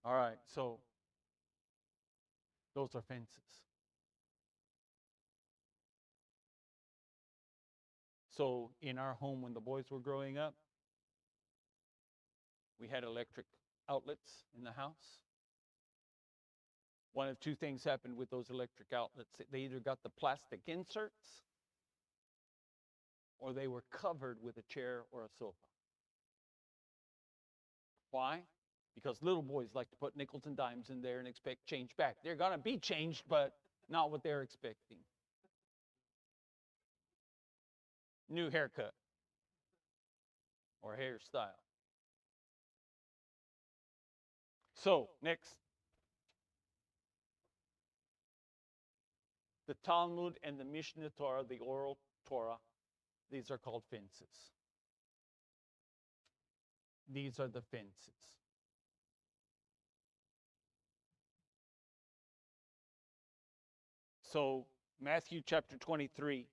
All right, so those are fences. So in our home, when the boys were growing up, we had electric outlets in the house. One of two things happened with those electric outlets. They either got the plastic inserts or they were covered with a chair or a sofa. Why? Because little boys like to put nickels and dimes in there and expect change back. They're going to be changed, but not what they're expecting. New haircut or hairstyle. So, next. The Talmud and the Mishnah Torah, the oral Torah, these are called fences. These are the fences. So, Matthew chapter 23,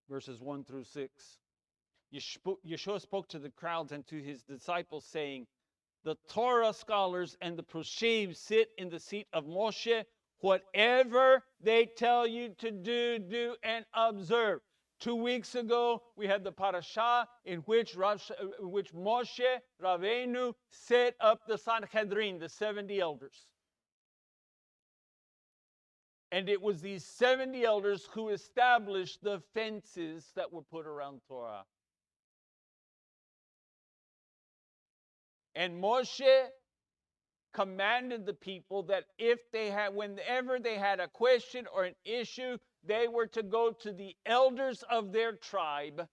verses 1 through 6. Yeshua spoke to the crowds and to his disciples, saying, the Torah scholars and the Proshim sit in the seat of Moshe. Whatever they tell you to do, do and observe. 2 weeks ago, we had the parasha in which Moshe Rabbeinu set up the Sanhedrin, the 70 elders. And it was these 70 elders who established the fences that were put around Torah. And Moshe commanded the people that whenever they had a question or an issue, they were to go to the elders of their tribe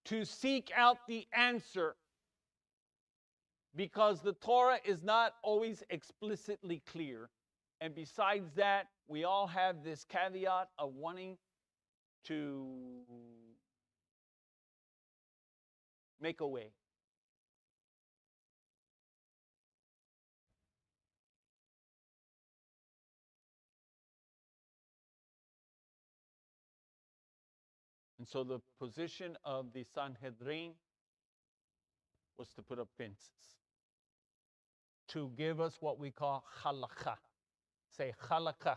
to seek out the answer. Because the Torah is not always explicitly clear. And besides that, we all have this caveat of wanting to make a way. And so the position of the Sanhedrin was to put up fences, to give us what we call halakha. Say halakha,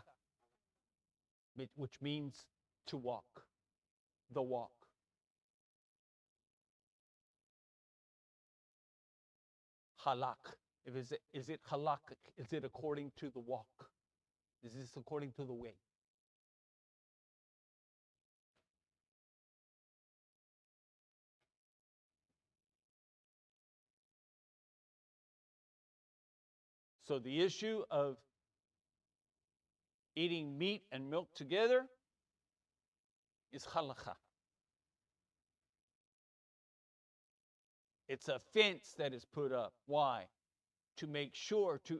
which means to walk, the walk. Halak. Is it halak? Is it according to the walk? Is this according to the way? So the issue of eating meat and milk together is halakha. It's a fence that is put up. Why? To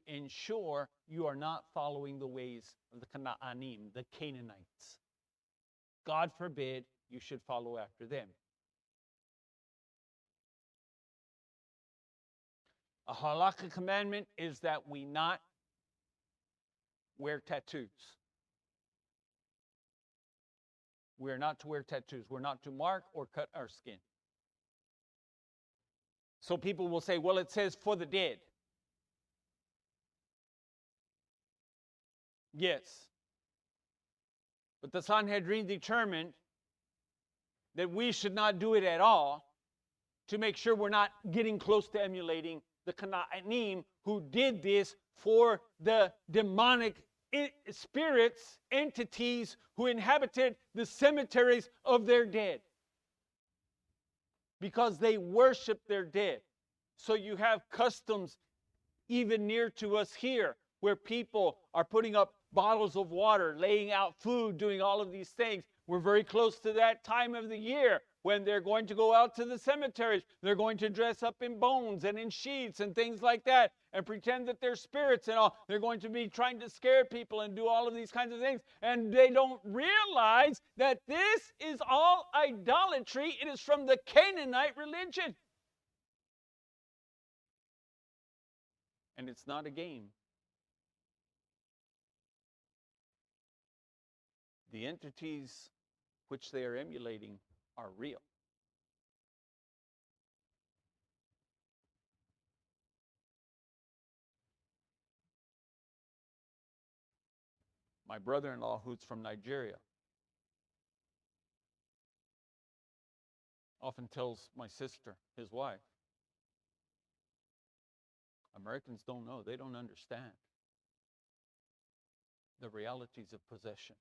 ensure you are not following the ways of the Canaanim, the Canaanites. God forbid you should follow after them. A halakha commandment is that we not wear tattoos. We are not to wear tattoos. We're not to mark or cut our skin. So people will say, well, it says for the dead. Yes. But the Sanhedrin determined that we should not do it at all to make sure we're not getting close to emulating the Canaanim who did this for the demonic spirits, entities who inhabited the cemeteries of their dead. Because they worship their dead. So you have customs even near to us here where people are putting up bottles of water, laying out food, doing all of these things. We're very close to that time of the year when they're going to go out to the cemeteries. They're going to dress up in bones and in sheets and things like that and pretend that they're spirits and all. They're going to be trying to scare people and do all of these kinds of things. And they don't realize that this is all idolatry. It is from the Canaanite religion. And it's not a game. The entities which they are emulating are real. My brother-in-law, who's from Nigeria, often tells my sister, his wife, Americans don't know, they don't understand the realities of possession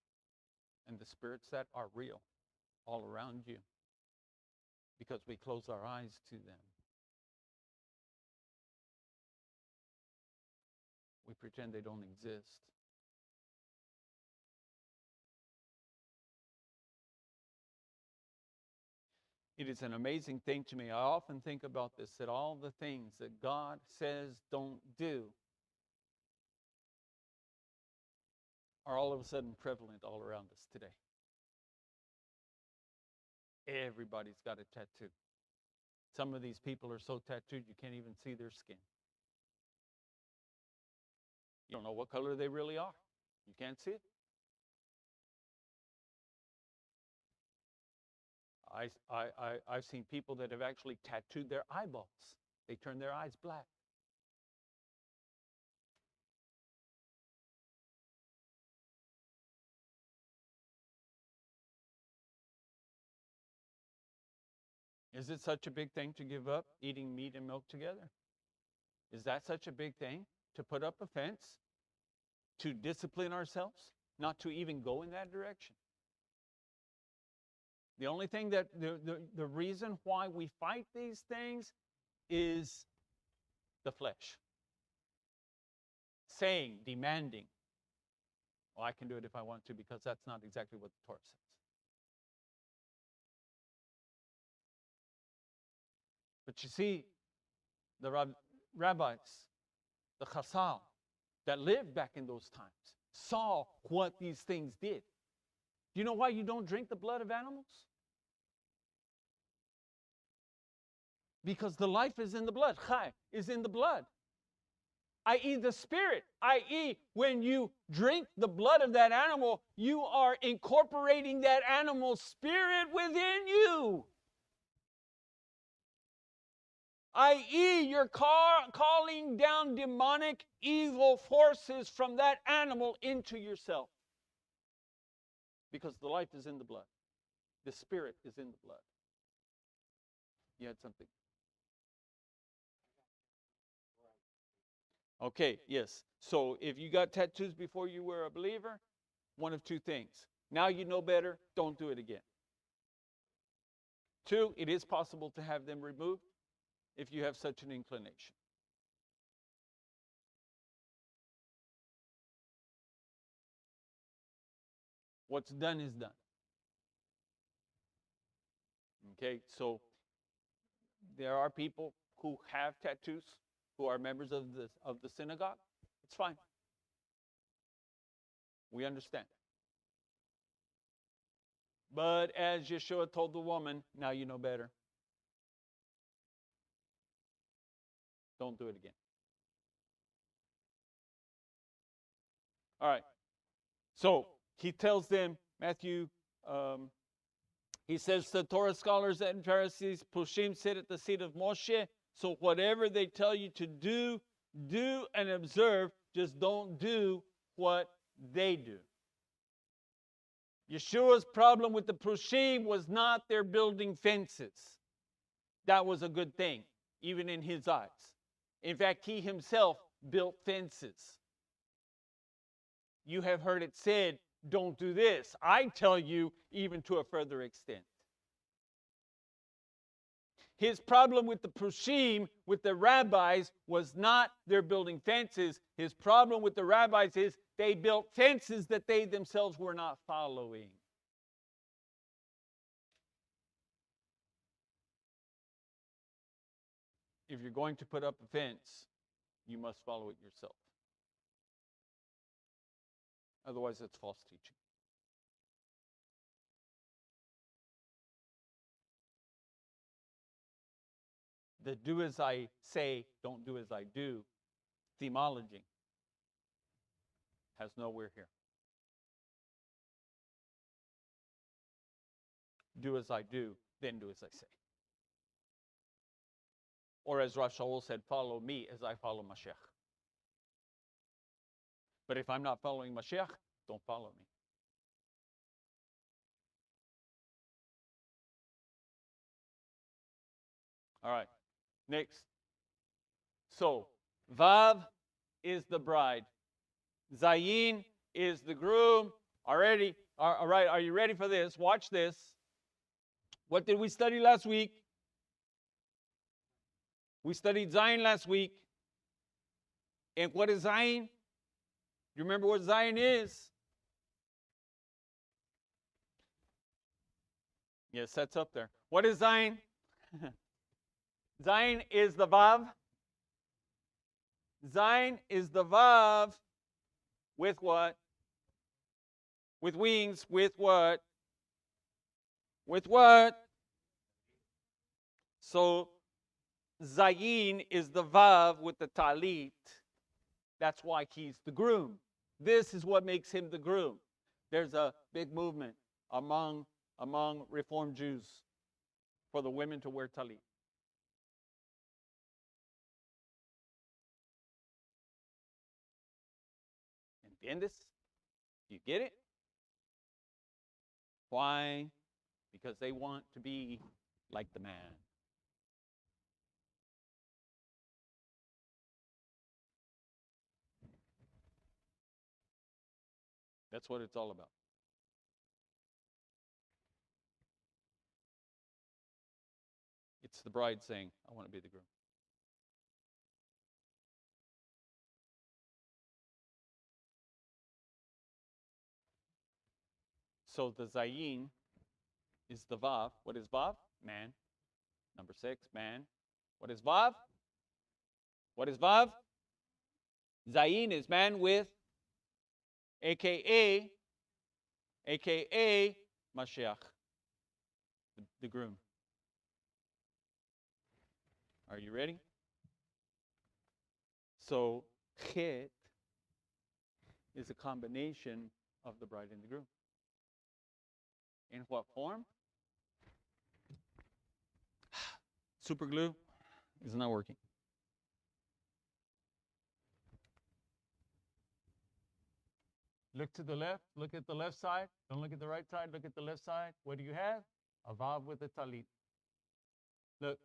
and the spirits that are real all around you because we close our eyes to them. We pretend they don't exist. It is an amazing thing to me. I often think about this, that all the things that God says don't do are all of a sudden prevalent all around us today. Everybody's got a tattoo. Some of these people are so tattooed you can't even see their skin. You don't know what color they really are. You can't see it. I've seen people that have actually tattooed their eyeballs. They turn their eyes black. Is it such a big thing to give up eating meat and milk together? Is that such a big thing to put up a fence, to discipline ourselves, not to even go in that direction? The only thing that, the reason why we fight these things is the flesh. Saying, demanding, well, I can do it if I want to, because that's not exactly what the Torah says. But you see, the rabbis, the chasal, that lived back in those times, saw what these things did. Do you know why you don't drink the blood of animals? Because the life is in the blood. Chai is in the blood. I.e. the spirit. I.e. when you drink the blood of that animal, you are incorporating that animal's spirit within you. I.e. you're calling down demonic evil forces from that animal into yourself. Because the life is in the blood. The spirit is in the blood. You had something. Okay, yes. So if you got tattoos before you were a believer, one of two things. Now you know better, don't do it again. 2, it is possible to have them removed if you have such an inclination. What's done is done. Okay, so there are people who have tattoos, who are members of the synagogue. It's fine. We understand. But as Yeshua told the woman, now you know better. Don't do it again. All right. So he tells them, Matthew, he says to Torah scholars and Pharisees, Pushim sit at the seat of Moshe. So whatever they tell you to do and observe. Just don't do what they do. Yeshua's problem with the Pushim was not their building fences. That was a good thing, even in his eyes. In fact, he himself built fences. You have heard it said, don't do this. I tell you, even to a further extent. His problem with the Pushim, with the rabbis, was not their building fences. His problem with the rabbis is they built fences that they themselves were not following. If you're going to put up a fence, you must follow it yourself. Otherwise, it's false teaching. The do as I say, don't do as I do themology has nowhere here. Do as I do, then do as I say. Or as Rav Shaul said, follow me as I follow Mashiach. But if I'm not following Mashiach, don't follow me. All right, next. So, Vav is the bride. Zayin is the groom. All right, are you ready for this? Watch this. What did we study last week? We studied Zayin last week. And what is Zayin? You remember what Zayin is? Yes, that's up there. What is Zayin? Zayin is the Vav. Zayin is the Vav with what? With wings. With what? With what? So, Zayin is the Vav with the Talit. That's why he's the groom. This is what makes him the groom. There's a big movement among Reformed Jews for the women to wear talit. ¿Entiendes? You get it? Why? Because they want to be like the man. That's what it's all about. It's the bride saying, I want to be the groom. So the zayin is the vav. What is vav? Man. Number 6, man. What is vav? What is vav? Zayin is man with, aka Mashiach, the groom. Are you ready? So chet is a combination of the bride and the groom. In what form? Super glue is not working. Look to the left. Look at the left side. Don't look at the right side. Look at the left side. What do you have? A vav with a talit. Look,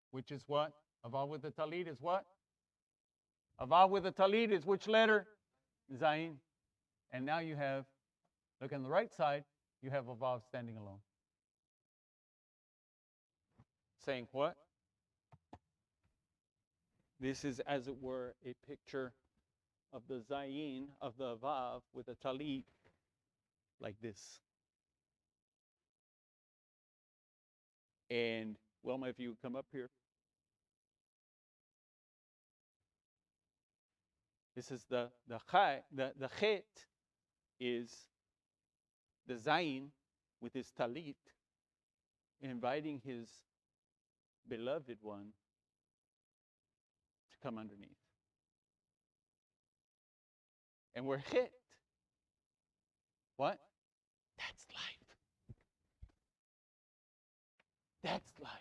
which is what? A vav with a talit is what? A vav with a talit is which letter? Zayin. And now you have, look on the right side, you have a vav standing alone. Saying what? This is, as it were, a picture of the zayin, of the vav with a talit, like this. And Wilma, if you come up here. This is the chet is the zayin with his talit, inviting his beloved one to come underneath. And we're hit. What? That's life. That's life.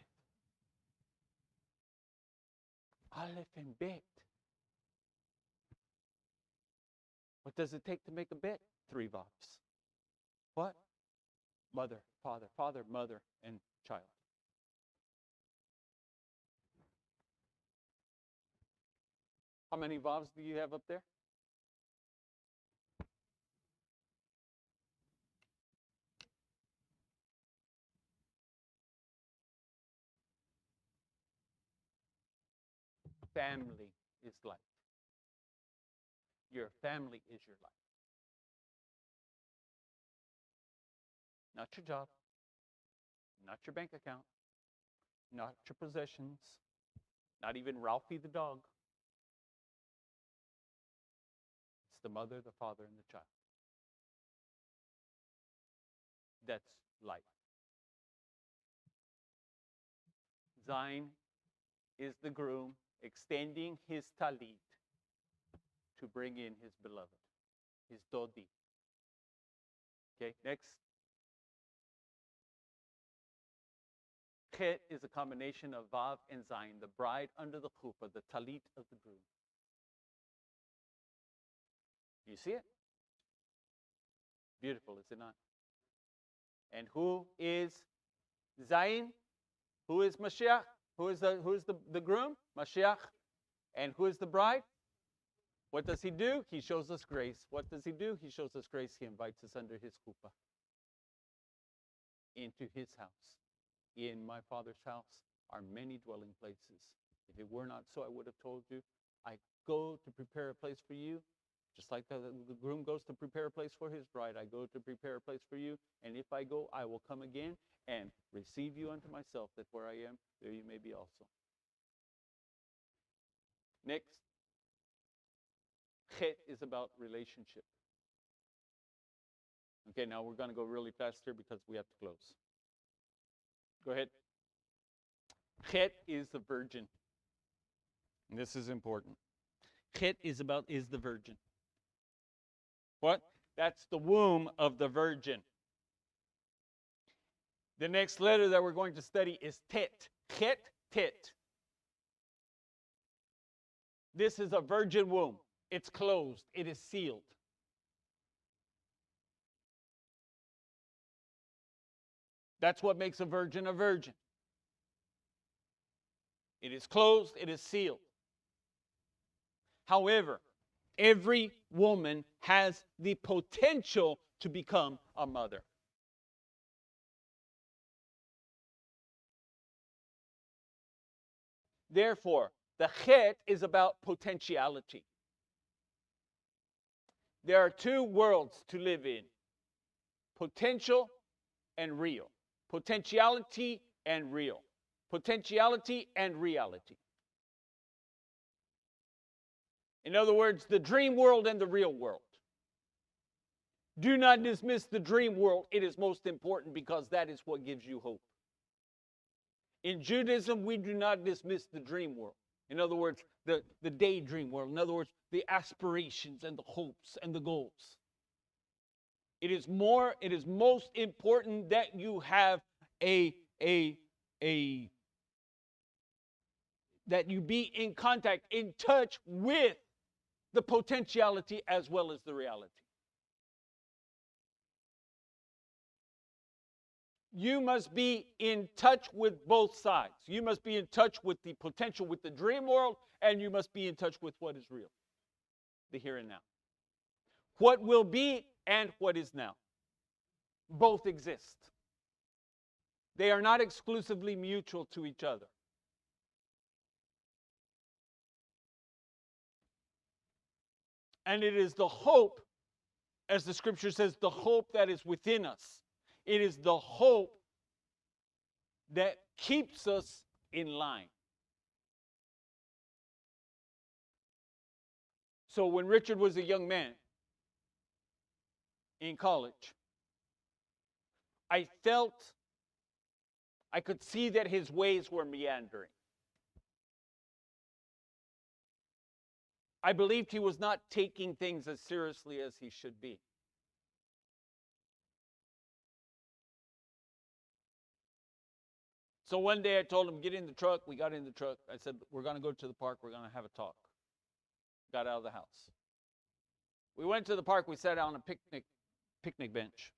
Aleph and Bet. What does it take to make a bet? 3 vavs. What? Mother, father, mother, and child. How many vavs do you have up there? Family is life. Your family is your life. Not your job, not your bank account, not your possessions, not even Ralphie the dog. It's the mother, the father, and the child. That's life. Zain is the groom extending his talit to bring in his beloved, his dodi. Okay, next. Chet is a combination of vav and zayin, the bride under the chuppah, the talit of the groom. You see it? Beautiful, is it not? And who is zayin? Who is Mashiach? Who is the groom? Mashiach. And who is the bride? What does he do? He shows us grace. What does he do? He shows us grace. He invites us under his chuppah into his house. In my Father's house are many dwelling places. If it were not so, I would have told you. I go to prepare a place for you. Just like the groom goes to prepare a place for his bride, I go to prepare a place for you. And if I go, I will come again and receive you unto myself, that where I am, there you may be also. Next. Chet is about relationship. Okay, now we're going to go really fast here because we have to close. Go ahead. Chet is the virgin. And this is important. Chet is the virgin. What? That's the womb of the virgin. The next letter that we're going to study is tet. Chet, tet. This is a virgin womb. It's closed. It is sealed. That's what makes a virgin a virgin. It is closed. It is sealed. However, every woman has the potential to become a mother. Therefore, the chet is about potentiality. There are two worlds to live in: potential and real. Potentiality and real. Potentiality and reality. In other words, the dream world and the real world. Do not dismiss the dream world. It is most important because that is what gives you hope. In Judaism, we do not dismiss the dream world. In other words, the daydream world. In other words, the aspirations and the hopes and the goals. It is most important that you have that you be in contact, in touch with the potentiality as well as the reality. You must be in touch with both sides. You must be in touch with the potential, with the dream world, and you must be in touch with what is real, the here and now. What will be and what is now. Both exist. They are not exclusively mutual to each other. And it is the hope, as the scripture says, the hope that is within us. It is the hope that keeps us in line. So when Richard was a young man in college, I could see that his ways were meandering. I believed he was not taking things as seriously as he should be. So one day I told him, get in the truck. We got in the truck. I said, we're going to go to the park. We're going to have a talk. Got out of the house. We went to the park. We sat on a picnic bench.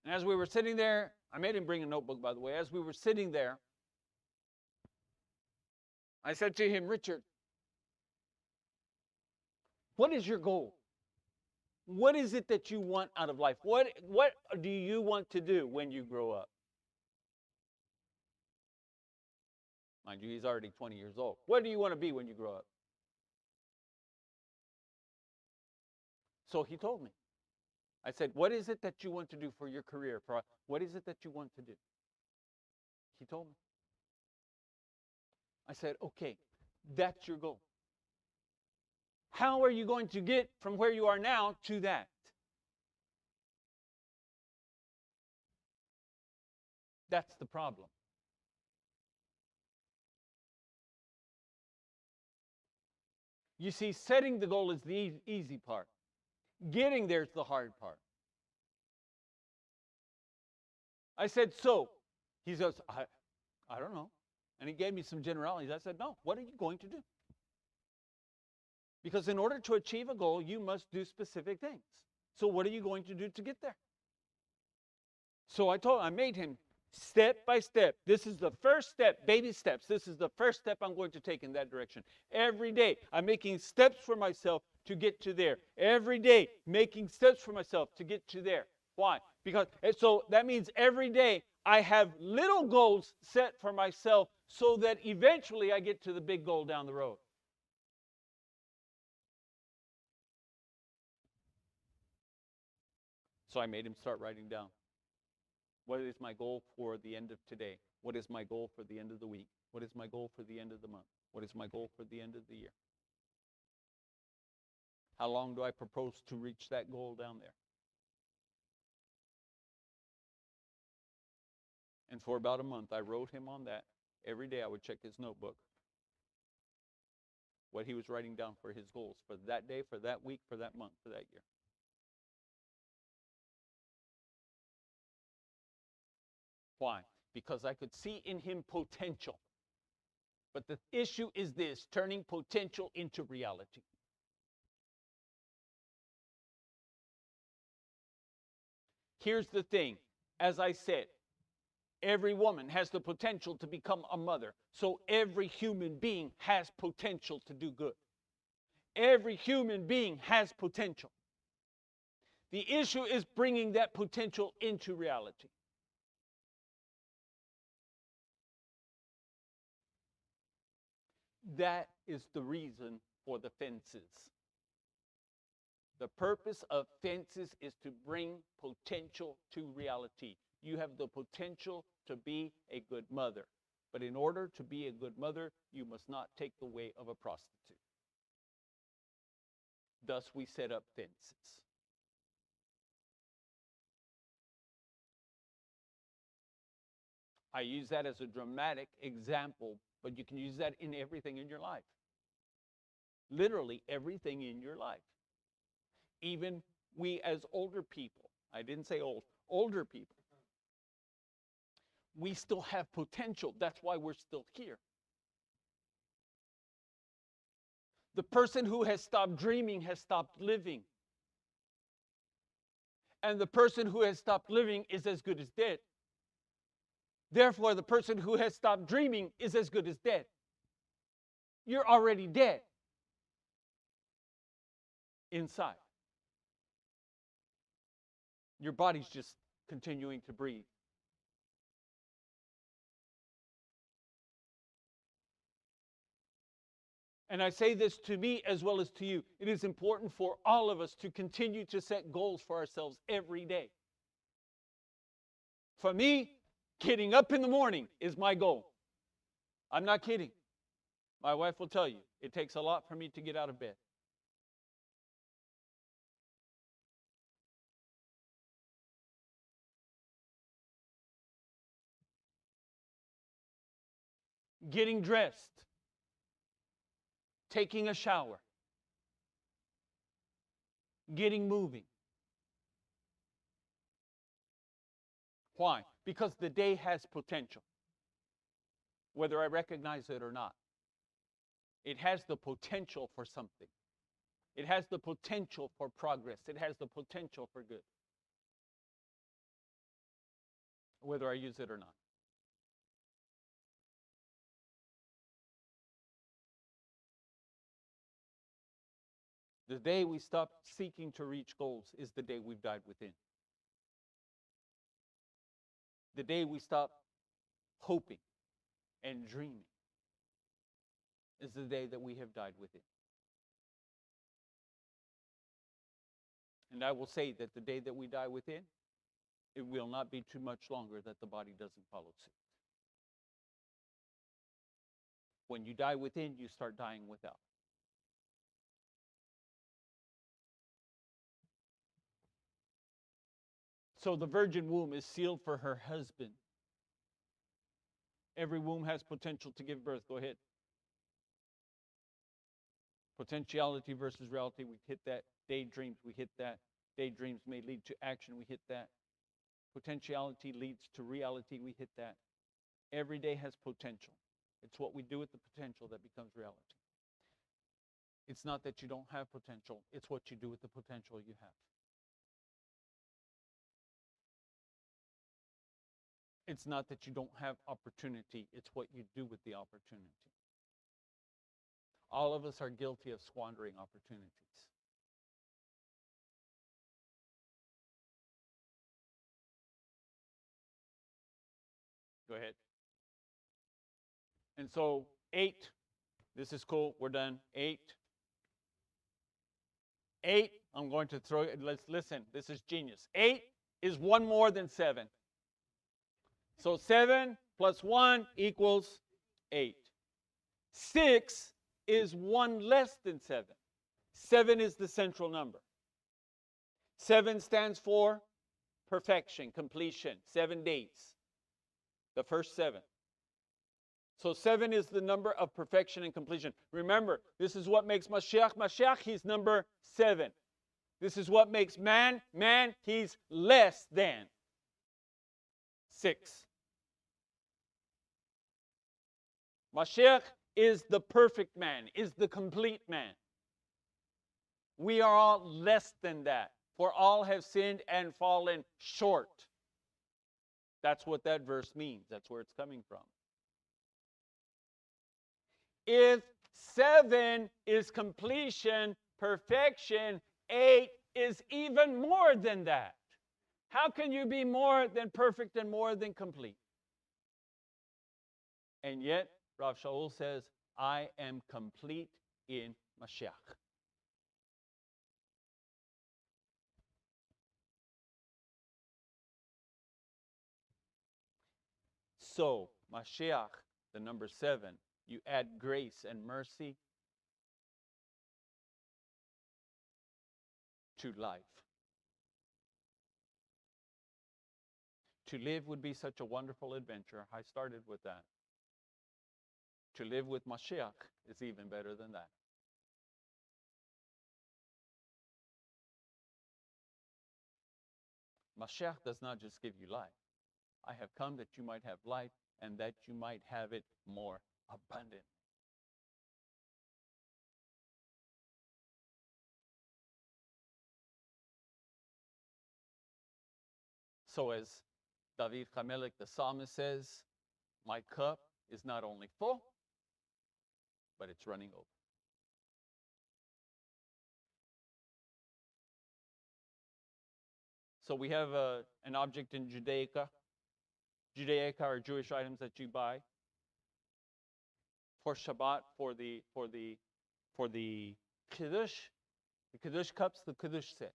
And as we were sitting there, I made him bring a notebook, by the way. As we were sitting there, I said to him, Richard, what is your goal? What is it that you want out of life? What do you want to do when you grow up? Mind you, he's already 20 years old. What do you want to be when you grow up? So he told me. I said, what is it that you want to do for your career? What is it that you want to do? He told me. I said, okay, that's your goal. How are you going to get from where you are now to that? That's the problem. You see, setting the goal is the easy part. Getting there is the hard part. I said, so? He says, I don't know. And he gave me some generalities. I said, no, what are you going to do? Because in order to achieve a goal, you must do specific things. So what are you going to do to get there? So I made him step by step. This is the first step, baby steps. This is the first step I'm going to take in that direction. Every day, I'm making steps for myself to get to there. Every day, making steps for myself to get to there. Why? Because, so that means every day I have little goals set for myself so that eventually I get to the big goal down the road. So I made him start writing down. What is my goal for the end of today? What is my goal for the end of the week? What is my goal for the end of the month? What is my goal for the end of the year? How long do I propose to reach that goal down there? And for about a month, I wrote him on that. Every day I would check his notebook, what he was writing down for his goals for that day, for that week, for that month, for that year. Why? Because I could see in him potential. But the issue is this, turning potential into reality. Here's the thing. As I said, every woman has the potential to become a mother. So every human being has potential to do good. Every human being has potential. The issue is bringing that potential into reality. That is the reason for the fences. The purpose of fences is to bring potential to reality. You have the potential to be a good mother. But in order to be a good mother, you must not take the way of a prostitute. Thus, we set up fences. I use that as a dramatic example, but you can use that in everything in your life. Literally everything in your life. Even we as older people, I didn't say old, older people, we still have potential. That's why we're still here. The person who has stopped dreaming has stopped living. And the person who has stopped living is as good as dead. Therefore, the person who has stopped dreaming is as good as dead. You're already dead inside. Your body's just continuing to breathe. And I say this to me as well as to you. It is important for all of us to continue to set goals for ourselves every day. For me, getting up in the morning is my goal. I'm not kidding. My wife will tell you, it takes a lot for me to get out of bed. Getting dressed, taking a shower, getting moving. Why? Because the day has potential, whether I recognize it or not. It has the potential for something. It has the potential for progress. It has the potential for good, whether I use it or not. The day we stop seeking to reach goals is the day we've died within. The day we stop hoping and dreaming is the day that we have died within. And I will say that the day that we die within, it will not be too much longer that the body doesn't follow suit. When you die within, you start dying without. So the virgin womb is sealed for her husband. Every womb has potential to give birth. Go ahead. Potentiality versus reality, we hit that. Daydreams, we hit that. Daydreams may lead to action, we hit that. Potentiality leads to reality, we hit that. Every day has potential. It's what we do with the potential that becomes reality. It's not that you don't have potential, it's what you do with the potential you have. It's not that you don't have opportunity, it's what you do with the opportunity. All of us are guilty of squandering opportunities. Go ahead. And so 8, this is cool, we're done. 8, I'm going to throw it, let's listen, this is genius. 8 is 1 more than 7. So 7 plus 1 equals 8. 6 is 1 less than 7. 7 is the central number. 7 stands for perfection, completion, 7 days. The first 7. So 7 is the number of perfection and completion. Remember, this is what makes Mashiach. Mashiach, he's number 7. This is what makes man. Man, he's less than 6. Mashiach is the perfect man, is the complete man. We are all less than that, for all have sinned and fallen short. That's what that verse means. That's where it's coming from. If 7 is completion, perfection, 8 is even more than that. How can you be more than perfect and more than complete? And yet, Rav Shaul says, I am complete in Mashiach. So, Mashiach, the number 7, you add grace and mercy to life. To live would be such a wonderful adventure. I started with that. To live with Mashiach is even better than that. Mashiach does not just give you life. I have come that you might have life and that you might have it more abundant. So as David Hamelech, the psalmist, says, my cup is not only full, but it's running over. So we have an object in Judaica. Judaica are Jewish items that you buy for Shabbat, for the Kiddush, the Kiddush cups, the Kiddush set.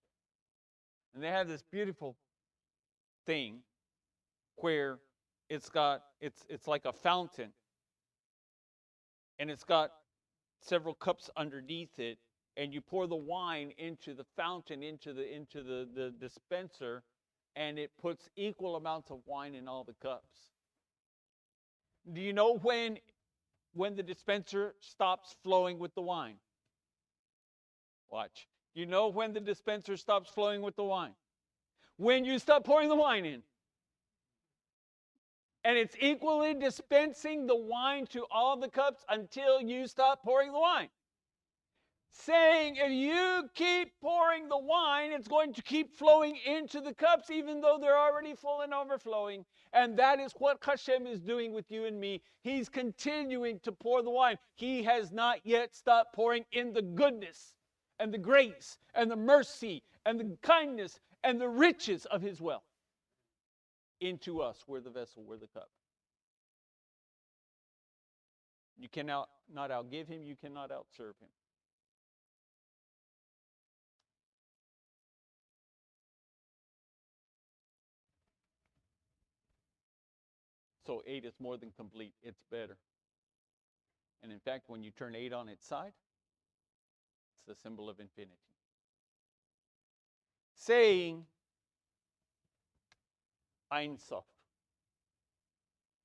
And they have this beautiful thing where it's like a fountain, and it's got several cups underneath it, and you pour the wine into the fountain, into the dispenser, and it puts equal amounts of wine in all the cups. Do you know when the dispenser stops flowing with the wine? Watch. You know when the dispenser stops flowing with the wine? When you stop pouring the wine in. And it's equally dispensing the wine to all the cups until you stop pouring the wine. Saying if you keep pouring the wine, it's going to keep flowing into the cups even though they're already full and overflowing. And that is what Hashem is doing with you and me. He's continuing to pour the wine. He has not yet stopped pouring in the goodness and the grace and the mercy and the kindness and the riches of His wealth into us. We're the vessel, we're the cup. You cannot not outgive Him, you cannot outserve Him. So 8 is more than complete, it's better. And in fact, when you turn 8 on its side, it's the symbol of infinity. Saying Ein Sof,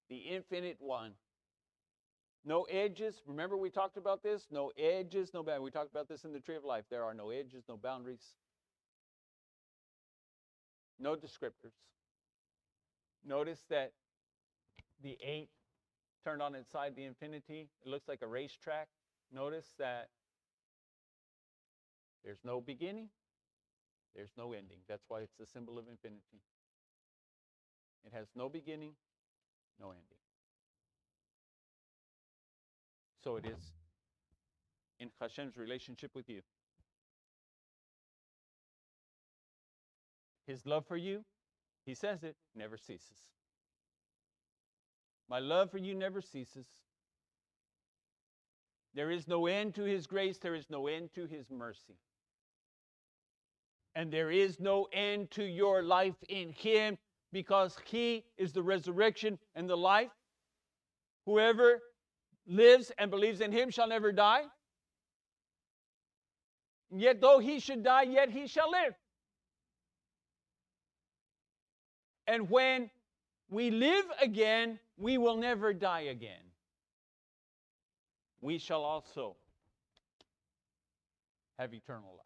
the infinite one. No edges. Remember we talked about this? No edges, no boundaries. We talked about this in the Tree of Life. There are no edges, no boundaries, no descriptors. Notice that the 8 turned on its side, the infinity. It looks like a racetrack. Notice that there's no beginning, there's no ending. That's why it's the symbol of infinity. It has no beginning, no ending. So it is in Hashem's relationship with you. His love for you, He says it, never ceases. My love for you never ceases. There is no end to His grace. There is no end to His mercy. And there is no end to your life in Him because He is the resurrection and the life. Whoever lives and believes in Him shall never die. Yet though he should die, yet he shall live. And when we live again, we will never die again. We shall also have eternal life.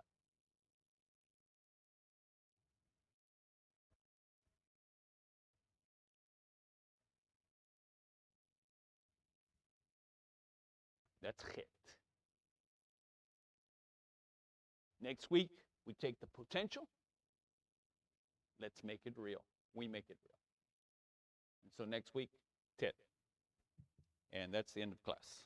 That's chit. Next week, we take the potential. Let's make it real. We make it real. And so next week, tit. And that's the end of class.